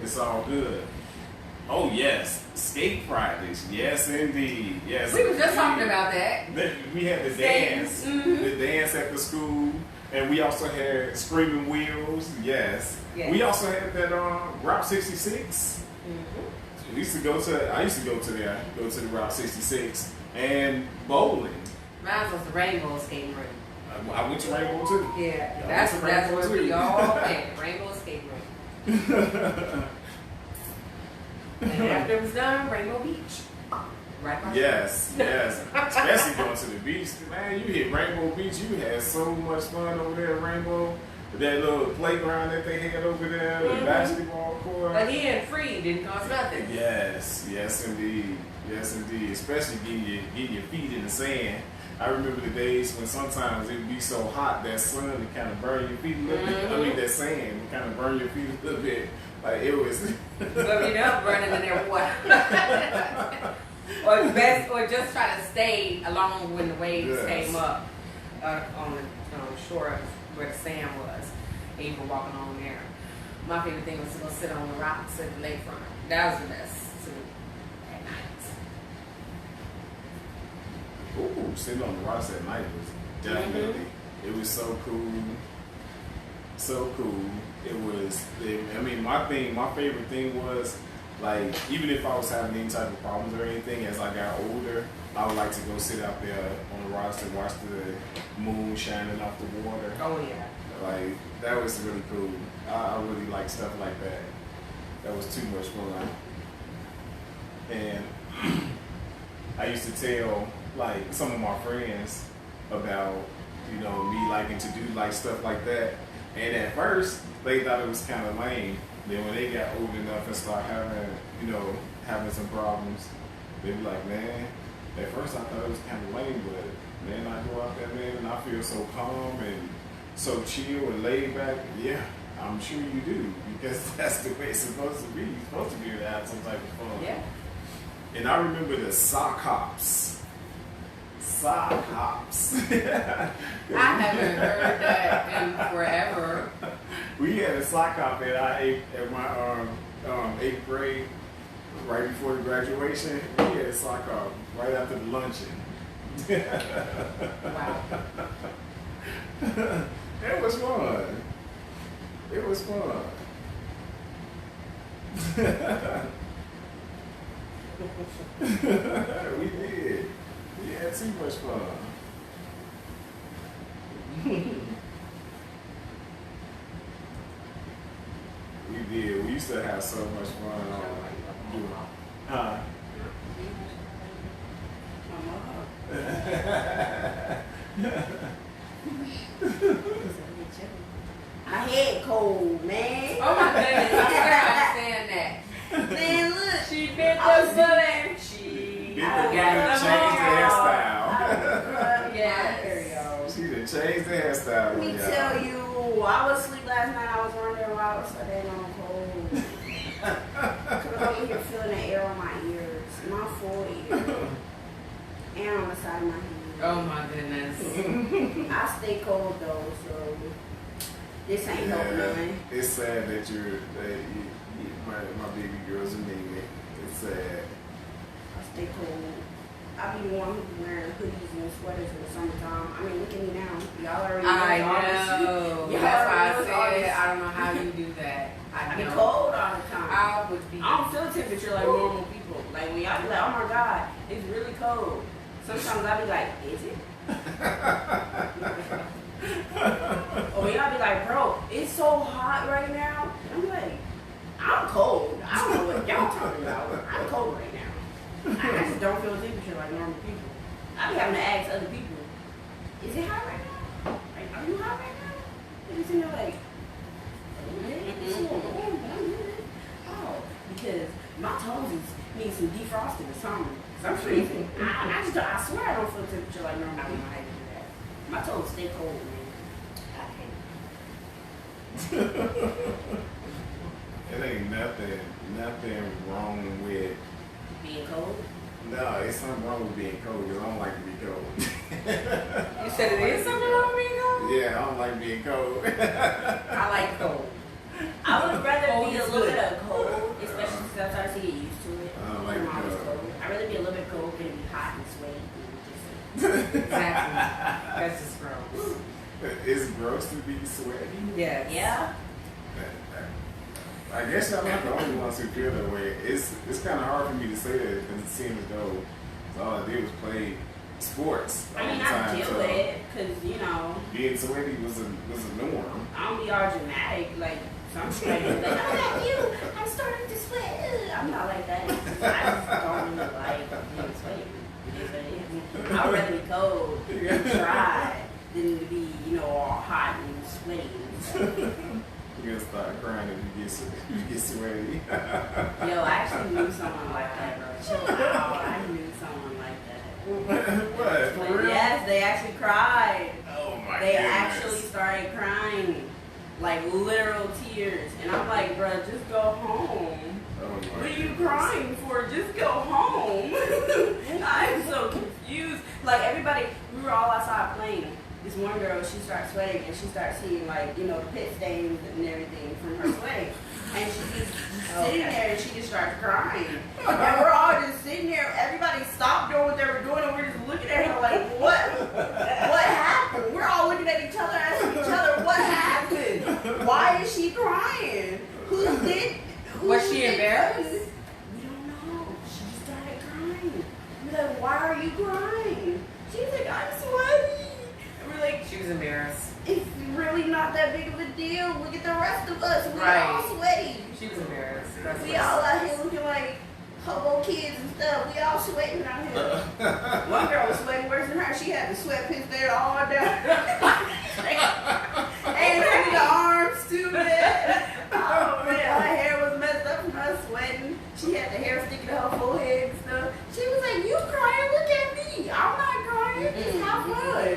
It's all good. Oh yes, skate practice. Yes, indeed. Yes. We were just indeed. talking about that. We had the Skating. dance, Mhm. the dance at the school, and we also had screaming wheels. Yes. Yes. We also had that Route 66. Mm-hmm. I used to go to the Route 66 and bowling. Mine was the Rainbow Skating Rink. I went to Rainbow too. Yeah, I that's went to where Rainbow we too. all went. Rainbow Skating Rink. And after it was done, Rainbow Beach. Right by Yes, yes. Especially going to the beach. Man, you hit Rainbow Beach, you had so much fun over there at Rainbow. That little playground that they had over there, the Mhm. basketball court. But he ain't free, didn't cost nothing. Yes, yes indeed. Yes indeed. Especially getting your feet in the sand. I remember the days when sometimes it would be so hot that sun would kind of burn your feet a little bit. I mean that sand would kind of burn your feet a little bit. Like it was But we know running in there water. or just try to stay along when the waves Yes. came up on the shore where the sand was. And you were walking on there. My favorite thing was to go sit on the rocks at the lakefront. That was the best too at night. ooh, sitting on the rocks at night was definitely it was so cool. So cool. My favorite thing was like even if I was having any type of problems or anything as I got older, I would like to go sit out there on the rocks and watch the moon shining off the water. Oh yeah. Like that was really cool. I really like stuff like that. That was too much fun. And I used to tell like some of my friends about me liking to do like stuff like that. And at first they thought it was kind of lame. Then when they got old enough and start having some problems, they'd be like, man. At first I thought it was kind of lame, but man, I go out there, man, and I feel so calm and so chill and laid back. Yeah, I'm sure you do because that's the way it's supposed to be. You're supposed to be able to have some type of fun. Yeah. And I remember the sock hops. Sock hops. I haven't heard that in forever. We had a sock hop at my 8th grade, right before the graduation. We had a sock hop right after the luncheon. Wow. It was fun. It was fun. We did. We had too much fun. We did. We used to have so much fun. Huh? I had cold, man. Oh my goodness, I understand that. Man, look. She bit I the was bullet. She I done got changed the hairstyle. Yes. She done changed the hairstyle. Let me on y'all. tell you, I was asleep last night. I was wondering why I was so dang on cold. Cause I'm over here feeling the air on my ears, my forehead, and on the side of my head. Oh my goodness. I stay cold though, so this ain't helping none. It's sad that my baby girl's anemic. It's sad. I stay cold. I be the one who be wearing hoodies and sweaters in the summertime. I mean, look at me now. Y'all already know. I know. Y'all That's why I already know all said this. I don't know how you do that. I be know. cold all the time. I would be. I don't feel temperature like normal people. Like when y'all be like, oh my God, it's really cold. Sometimes I be like, is it? Or when y'all be like, bro, it's so hot right now. I'm like, I'm cold. I don't know what y'all talking about. I'm cold right now. I just don't feel temperature like normal people. I be having to ask other people, is it hot right now? Like, are you hot right now? And it's in there like, it's a little warm, but I'm good. Oh, because my toes need some defrosting or something. Cause I'm freezing. I swear I don't feel temperature like normal. I don't know how to do that. My toes stay cold, man. It ain't nothing wrong with. Being cold? No, it's something wrong with being cold because I don't like to be cold. You said it is something wrong with me though? Yeah, I don't like being cold. I like cold. I would rather Cold be a is little good. bit of cold, especially since I'm starting to get used to it. I don't like I'm always cold. cold. I'd rather be a little bit cold than be hot and sweaty. Exactly. That's just gross. It's gross to be sweaty. Yes. Yeah. I guess y'all not the only ones who feel that way. It's kind of hard for me to say that because it seems as though all I did was play sports all I mean, the I time. deal So with it because, you know, being sweaty was a norm. I don't be all dramatic. Like, some strangers like, oh, that you, I'm starting to sweat. Ugh. I'm not like that. I just don't really like being sweaty. It is what it is. I'd rather be cold and dry than to be, you know, all hot and sweaty. You're gonna start crying if you get sweaty. Yo, I actually knew someone like that, bro. Chill out. I knew someone like that. What? For But real? yes, they actually cried. Oh my They goodness. actually started crying. Like literal tears. And I'm like, bro, just go home. Oh my What are you goodness. crying for? Just go home. I'm so confused. Like everybody, we were all outside playing. This one girl, she starts sweating and she starts seeing like, you know, the pit stains and everything from her sweating. And she's just sitting there and she just starts crying. And we're all just sitting there. Everybody stopped doing what they were doing and we're just looking at her like, what happened? We're all looking at each other, asking each other, what happened? Why is she crying? Was she embarrassed? We don't know. She started crying. We're like, why are you crying? She's like, I'm sweaty. And we're like, She was embarrassed. it's really not that big of a deal. Look at the rest of us. We're Right. all sweaty. She was embarrassed. That's We what- all out here looking like hobo kids and stuff. We all sweating out here. One girl was sweating worse than her. She had the sweat pits there all down. And her the arms too, man. Oh man, her hair was messed up from her sweating. She had the hair sticking to her forehead and stuff. She was like, "You crying? Look at me. I'm not crying. Just have fun."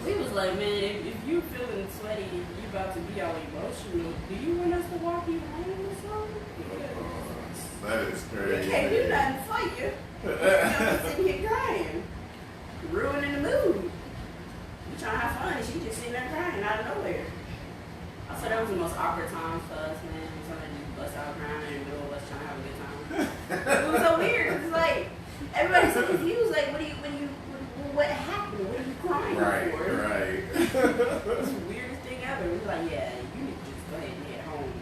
He was like, "Man, if you feeling sweaty, and you about to be all emotional. Do you want us to walk you home or something? That is We crazy. can't do nothing for you. You're sitting here crying, ruining the mood. We trying to have fun, and she just sitting there crying out of nowhere." I said that was the most awkward time for us, man. Somebody just bust out crying in the middle of us trying to have a good time. It was so weird. It's like everybody's so confused. Like, what happened? What are you crying Right, for? right. It's the weirdest thing ever. We was like, yeah, you need to just go ahead and head home.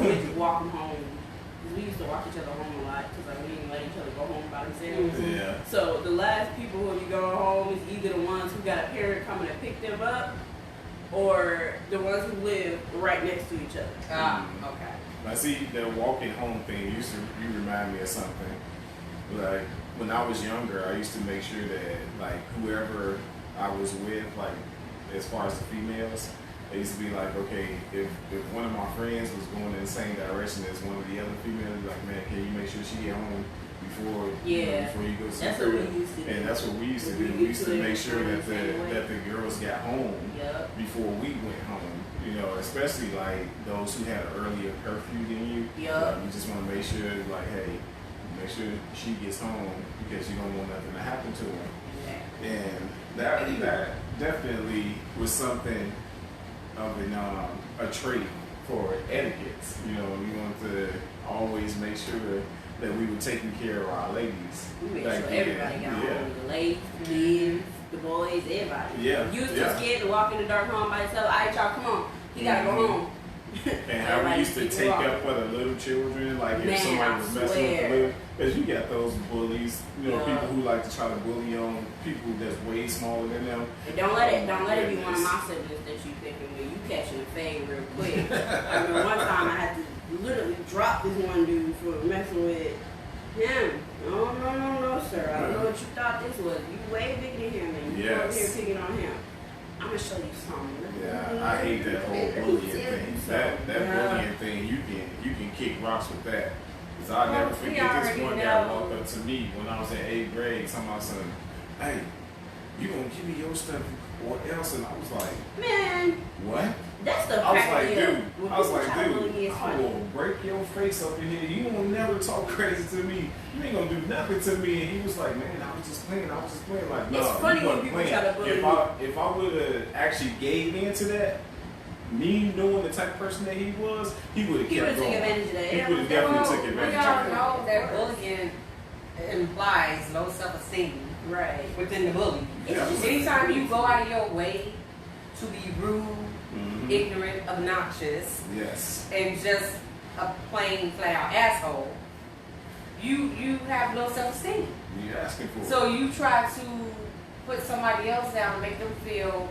We need to walk them home. We used to walk each other home a lot because like we didn't let each other go home by themselves. Yeah. So the last people who be going home is either the ones who got a parent coming to pick them up, or the ones who live right next to each other. Ah, okay. I see the walking home thing. You remind me of something. Like when I was younger, I used to make sure that like whoever I was with, like as far as the females, it used to be like, okay, if one of my friends was going in the same direction as one of the other females, like, man, can you make sure she get home before before you go see That's her? what we used to do. And that's what we used to do. We used to make sure that the girls got home Yep. before we went home. You know, especially like those who had an earlier curfew than you. Yup. You just want to make sure, like, hey, make sure she gets home because you don't want nothing to happen to her. And that definitely was something of a trait for etiquette. You know, we want to always make sure that we were taking care of our ladies. We made back sure then. everybody got Yeah. home. The ladies, the men, the boys, everybody. Yeah, You was too yeah. scared to walk in the dark home by yourself. All right, y'all, come on. You gotta go Mhm. home. And how we Everybody used to keep take walking. up for the little children, like if Man, somebody I was messing with swear. the little, because you got those bullies, you know, Yeah. people who like to try to bully on people that's way smaller than them. And don't let it be one of Goodness. my siblings that you picking with. You catching a fade real quick. I remember one time I had to literally drop this one dude for messing with him. No, sir. I don't know what you thought this was. You way bigger than him, and you over here Yes. picking on him. I'm gonna show you something. Yeah, I hate that whole bullying thing. That bullying thing, you can kick rocks with that. Cause I'll never We forget this already one guy know. walked up to me when I was in 8th grade, talking about something, hey, you gonna give me your stuff or else? And I was like, Man, what? that's the I was crack like, me dude, up. When I was people like, try to bully dude, me, it's I funny. will break your face up in here. You will never talk crazy to me. You ain't gonna do nothing to me. And he was like, man, I was just playing. Like, no, It's funny you when wasn't people playing. try to bully if me. if I would have actually gave in to that, me knowing the type of person that he was, he would have He kept would've going. took advantage of that. He Yeah. would have definitely took We advantage all of that. know that bullying implies low self-esteem Right. within the bully. Yeah. Anytime you go out of your way to be rude, Mhm. ignorant, obnoxious, Yes. and just a plain flat out asshole, you have low self-esteem. You're asking for So you try to put somebody else down and make them feel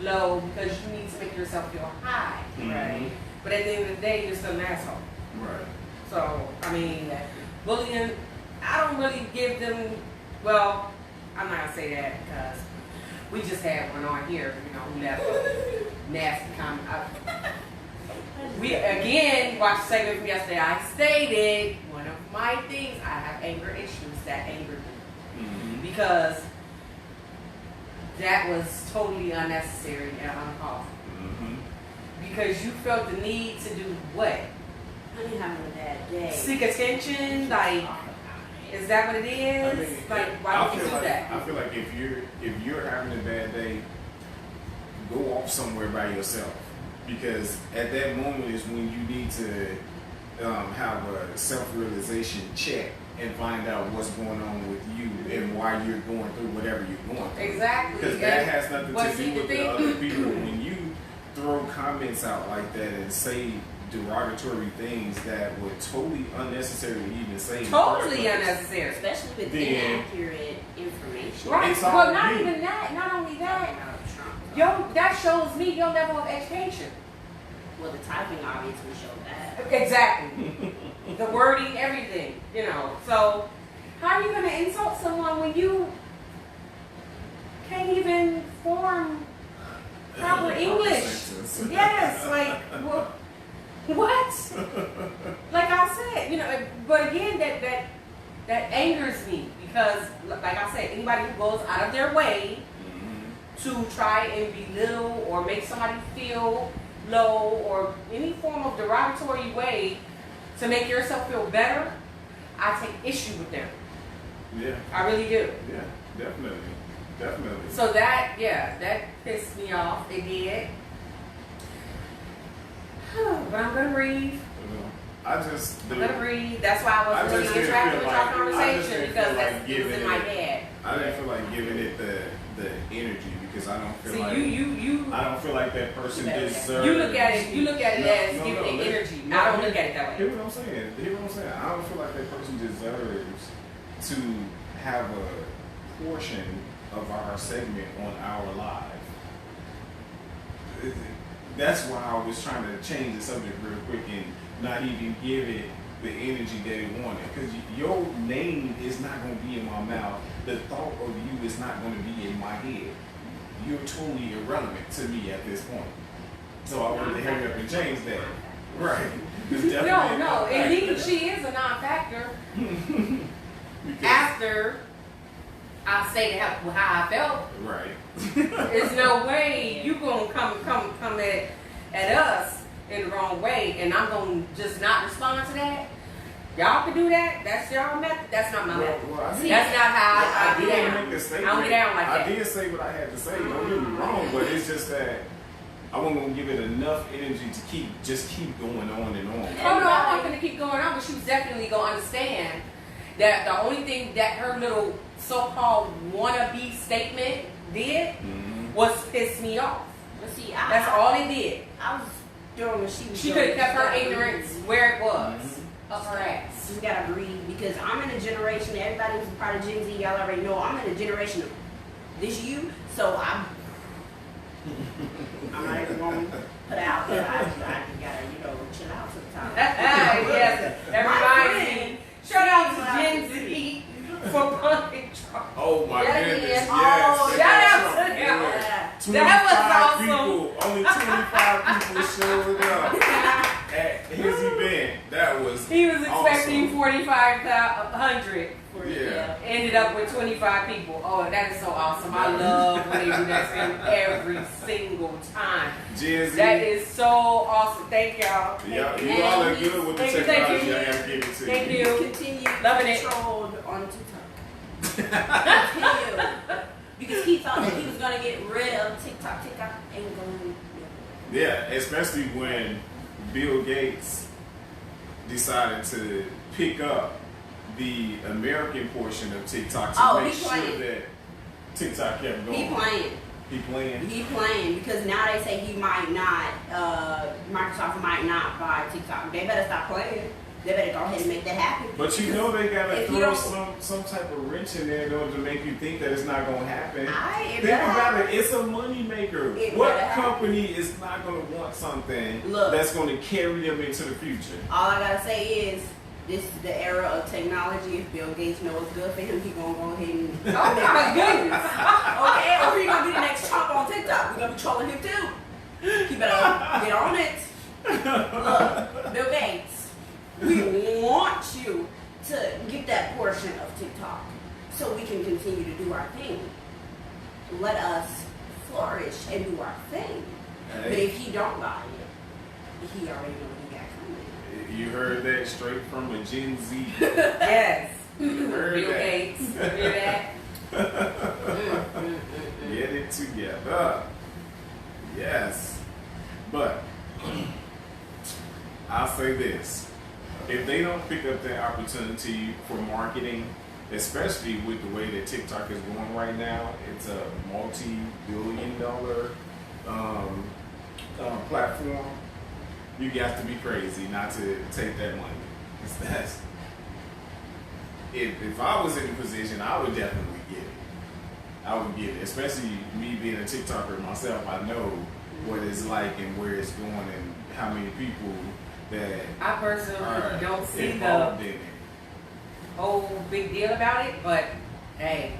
low because you need to make yourself feel high. Mhm. Right. But at the end of the day, you're still an asshole. Right. So, I mean, bullying, I don't really give them, well, I'm not gonna say that because we just had one on here, you know, who left a nasty comment. We, again, watched the segment from yesterday. I stated one of my things, I have anger issues that angered me Mhm. because that was totally unnecessary and uncalled for. Mhm. Because you felt the need to do what? I'm having a bad day. Seek attention? Like, is that what it is? I mean, Like, why I would you feel do like, that? I feel like if you're having a bad day, go off somewhere by yourself, because at that moment is when you need to have a self-realization check and find out what's going on with you and why you're going through whatever you're going through. Exactly. Because that has nothing But to see, do the with the thing- other people. When you throw comments out like that and say derogatory things that were totally unnecessary to even say. in the first Totally place, unnecessary. Especially with Then- inaccurate information. Right. It's all Well, not you. even that. Not only that. Trump. That shows me your level of education. Well, the typing obviously showed that. Exactly. The wording, everything, you know. So, how are you going to insult someone when you can't even form proper English? Sentences. Yes, like, what? Like I said, you know, but again, that angers me because, like I said, anybody who goes out of their way Mhm. to try and belittle or make somebody feel low or any form of derogatory way to make yourself feel better, I take issue with them. Yeah, I really do. yeah, definitely, definitely. So that pissed me off. It did. But I'm gonna breathe. I just, I'm gonna breathe. That's why I I was just really didn't interacting feel with our like- I just conversation didn't because feel like that's it was in giving my it- head. I didn't feel like giving it the energy because I don't feel See, like you I don't feel like that person You deserves. you look at it No, as no, giving no, it energy. no, I don't hear- look at it that way. Hear what I'm saying? Hear what I'm saying? I don't feel like that person deserves to have a portion of our segment on our live. That's why I was trying to change the subject real quick and not even give it the energy that it wanted. Because your name is not going to be in my mouth. The thought of you is not going to be in my head. You're totally irrelevant to me at this point. So I wanted to hurry up and change that. Right. It's definitely No, a non-factor. indeed, she is a non-factor. Because- After I stated how I felt, Right. there's no way you gonna come at us in the wrong way, and I'm gonna just not respond to that. Y'all can do that. That's y'all method. That's not my method. Well, I See, did- That's not how I did get make down. a I statement. don't get down like I that. did say what I had to say. Don't get me wrong, but it's just that I wasn't gonna give it enough energy to keep going on and on. Oh no, I'm not gonna keep going on, but she was definitely gonna understand that the only thing that her little so-called wannabe statement did Mhm. was piss me off. But see, That's all it did. I was doing what she was She doing. could have kept her You gotta ignorance breathe. where it was, Mhm. up her ass. You gotta breathe because I'm in a generation. Everybody who's a part of Gen Z, y'all already know. I'm in a generation of this you. So I'm not even gonna put out there. I just gotta chill out sometimes. Yes, that My reminds friend. me. Shout out to Gen Z for punting Trump. Oh my Yeah, goodness! yeah. Yes. Oh, that's shout out Trump. to Yeah. them. 25 That was people, only 25 people showed up at his event. That was He was expecting awesome. 4,500. Yeah. Ended up with 25 people. Oh, that is so awesome. I love when they do that thing every single time. Gen Z. That is so awesome. Thank y'all. Yeah, you all are good with the Thank you, technology. thank you. I gotta give it to Thank you. you. Continue Loving it. controlled on TikTok. Continue. Because he thought that he was gonna get rid of TikTok. TikTok ain't going. Yeah, especially when Bill Gates decided to pick up the American portion of TikTok to make sure that TikTok kept going. He playing because now they say he might not, Microsoft might not buy TikTok. They better stop playing. They better go ahead and make that happen. But you know they gotta throw some type of wrench in there in order to make you think that it's not gonna happen. Think about it, it's a money maker. What company is not gonna want something that's gonna carry them into the future? All I gotta say is this is the era of technology. If Bill Gates knows what's good for him, he gonna go ahead and oh my goodness. Okay, or he gonna be the next chump on TikTok. We're gonna be trolling him too. He better get on it. Look, Bill Gates, we want you to get that portion of TikTok so we can continue to do our thing. Let us flourish and do our thing. Hey. But if he don't buy it, he already know what he got coming. You heard that straight from a Gen Z. Yes. You heard Bill that. Gates. You hear that? Get it together. Yes. But I'll say this. If they don't pick up that opportunity for marketing, especially with the way that TikTok is going right now, it's a multi-billion-dollar platform. You got to be crazy not to take that money. If I was in the position, I would definitely get it. I would get it, especially me being a TikToker myself. I know what it's like and where it's going and how many people that I personally don't see the whole big deal about it, but hey,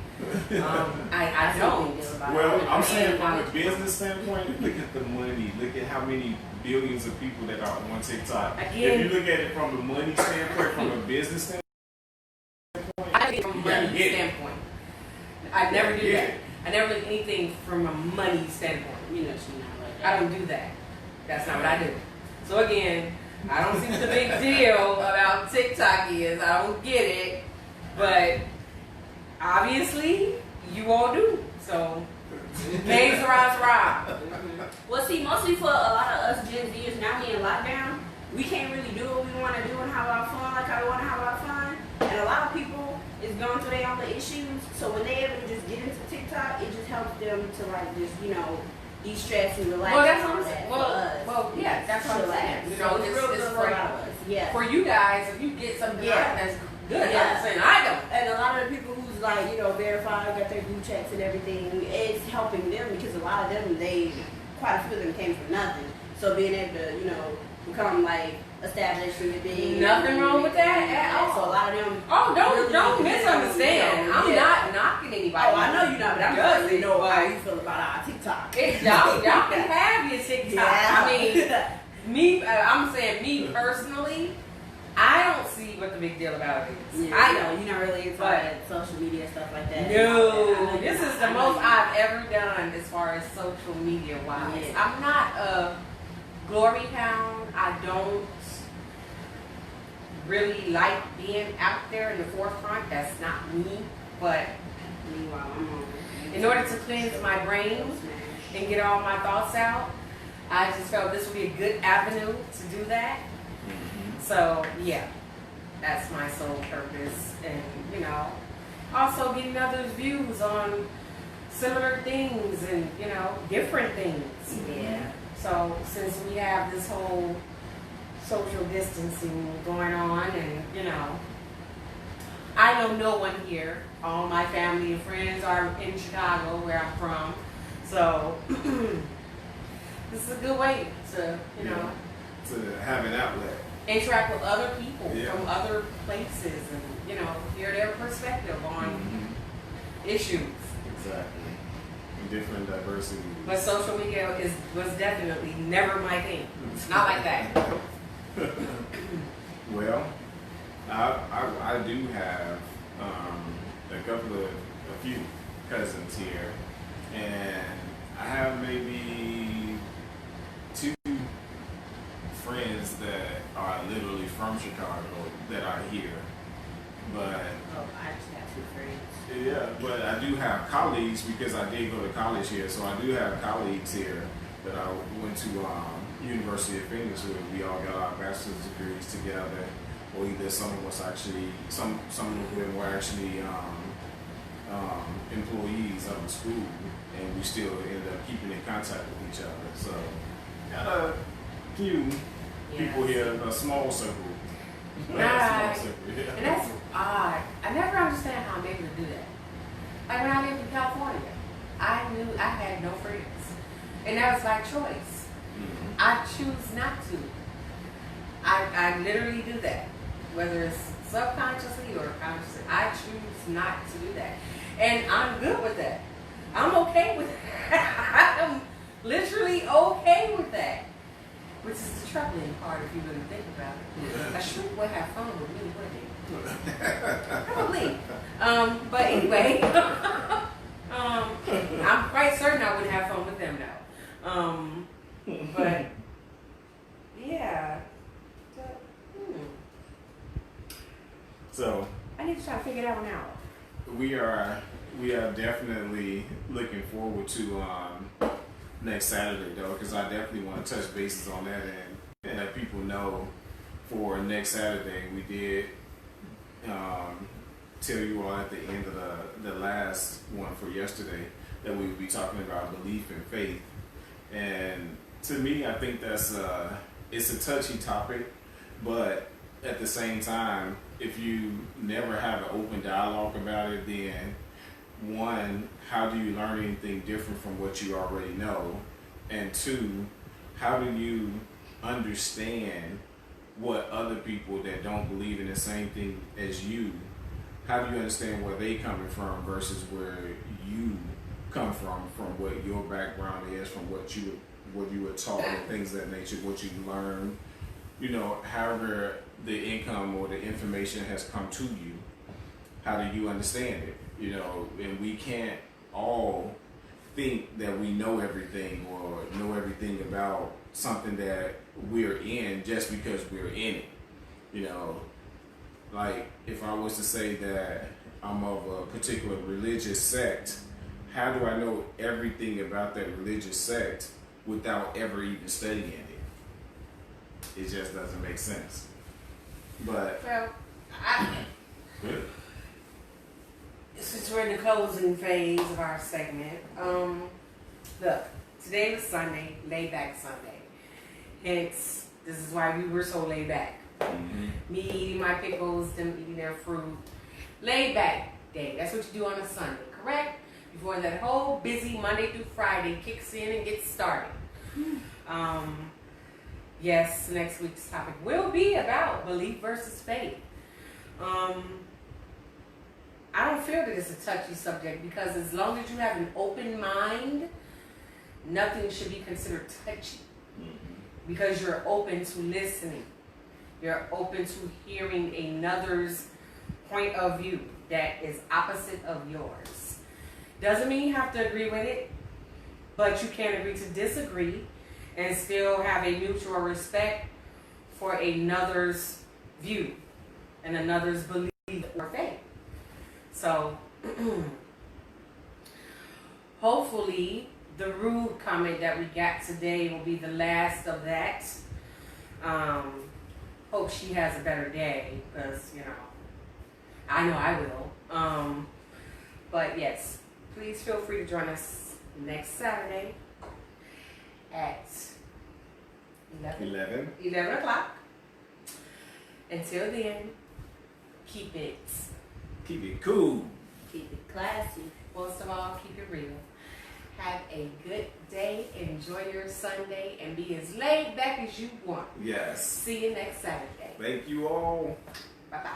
I don't. Well, I'm saying from a business standpoint, look at the money. Look at how many billions of people that are on TikTok. If you look at it from a money standpoint, from a business standpoint, I get it from a money standpoint. I never do that. I never look at anything from a money standpoint. You know, she's not like that. I don't do that. That's not what I do. So again, I don't see what the big deal about TikTok is. I don't get it. But obviously, you all do. So, games around. Well, see, mostly for a lot of us Gen Zers, now we in lockdown, we can't really do what we want to do and have our fun like how we want to have our fun. And a lot of people is going through their own issues. So when they able to just get into TikTok, it just helps them to like just, you know, de-stress and relax. Well, that's what I'm saying. Well, yeah, that's what I'm saying. You know, it's real good for a lot of us. Yeah. For you guys, if you get something that's good, yeah. I'm saying I don't. And a lot of the people who's like, you know, verified, got their blue checks and everything, it's helping them because a lot of them, quite a few of them came from nothing. So being able to, you know, become like established in the thing. Nothing wrong with that at all. So a lot of them. Oh, don't misunderstand. I'm not knocking anybody. Oh, I know you're not, but I'm just letting you know how you feel about our TikTok. Y'all can have your TikTok. Yeah. I mean, I'm saying me personally, I don't see what the big deal about it is. Yeah, I know you're not really into social media stuff like that. No, this is the most I've ever done as far as social media wise. Yeah. I'm not a glory hound. I don't really like being out there in the forefront. That's not me. But in order to cleanse my brain and get all my thoughts out, I just felt this would be a good avenue to do that. So yeah, that's my sole purpose, and you know, also getting others' views on similar things and you know, different things. Yeah. So since we have this whole social distancing going on, and you know, I know no one here. All my family and friends are in Chicago, where I'm from. So this is a good way to, you know, to have an outlet. Interact with other people from other places and, you know, hear their perspective on issues. Exactly. Different diversity. But social media was definitely never my thing. Not like that. Well, I do have a few cousins here, and I have maybe 2 friends that are literally from Chicago that are here, but I just have 2 friends. Yeah, but I do have colleagues because I did go to college here, so I do have colleagues here that I went to University of Phoenix with. We all got our bachelor's degrees together, or either some of us actually, some of them were actually employees of the school, and we still ended up keeping in contact with each other. So got a few people here, a small circle. Right. A small circle, yeah. And that's odd. I never understand how I'm able to do that. Like when I lived in California, I knew I had no friends. And that was by choice. Mhm. I choose not to. I literally do that. Whether it's subconsciously or consciously, I choose not to do that. And I'm good with that. I'm okay with that. I'm literally okay with that. Which is the troubling part if you really think about it. A shrink would have fun with me, wouldn't he? Probably. But anyway, I'm quite certain I wouldn't have fun with them now. But yeah. So I need to try to figure that one out. we are definitely looking forward to next Saturday though, because I definitely want to touch bases on that and let people know for next Saturday. We did tell you all at the end of the last one for yesterday that we would be talking about belief and faith. And to me, I think that's it's a touchy topic, but at the same time, if you never have an open dialogue about it, then one, how do you learn anything different from what you already know? And two, how do you understand what other people that don't believe in the same thing as you, how do you understand where they coming from versus where you come from what your background is, from what you were taught and things of that nature, what you learned, however the income or the information has come to you, how do you understand it? And we can't all think that we know everything or know everything about something that we're in just because we're in it. Like if I was to say that I'm of a particular religious sect, how do I know everything about that religious sect without ever even studying it? It just doesn't make sense. But Well, good. since we're in the closing phase of our segment, look, today was Sunday, laid back Sunday. Hence, this is why we were so laid back. Mm-hmm. Me eating my pickles, them eating their fruit. Laid back day. That's what you do on a Sunday, correct? Before that whole busy Monday through Friday kicks in and gets started. Yes, next week's topic will be about belief versus faith. I don't feel that it's a touchy subject because as long as you have an open mind, nothing should be considered touchy. Because you're open to listening. You're open to hearing another's point of view that is opposite of yours. Doesn't mean you have to agree with it, but you can agree to disagree and still have a mutual respect for another's view and another's belief or faith. So, hopefully, the rude comment that we got today will be the last of that. Hope she has a better day because, I know I will. But yes, please feel free to join us next Saturday at 11 o'clock. Until then, keep it Cool. Keep it classy. Most of all, keep it real. Have a good day. Enjoy your Sunday and be as laid back as you want. Yes. See you next Saturday. Thank you all. Bye-bye.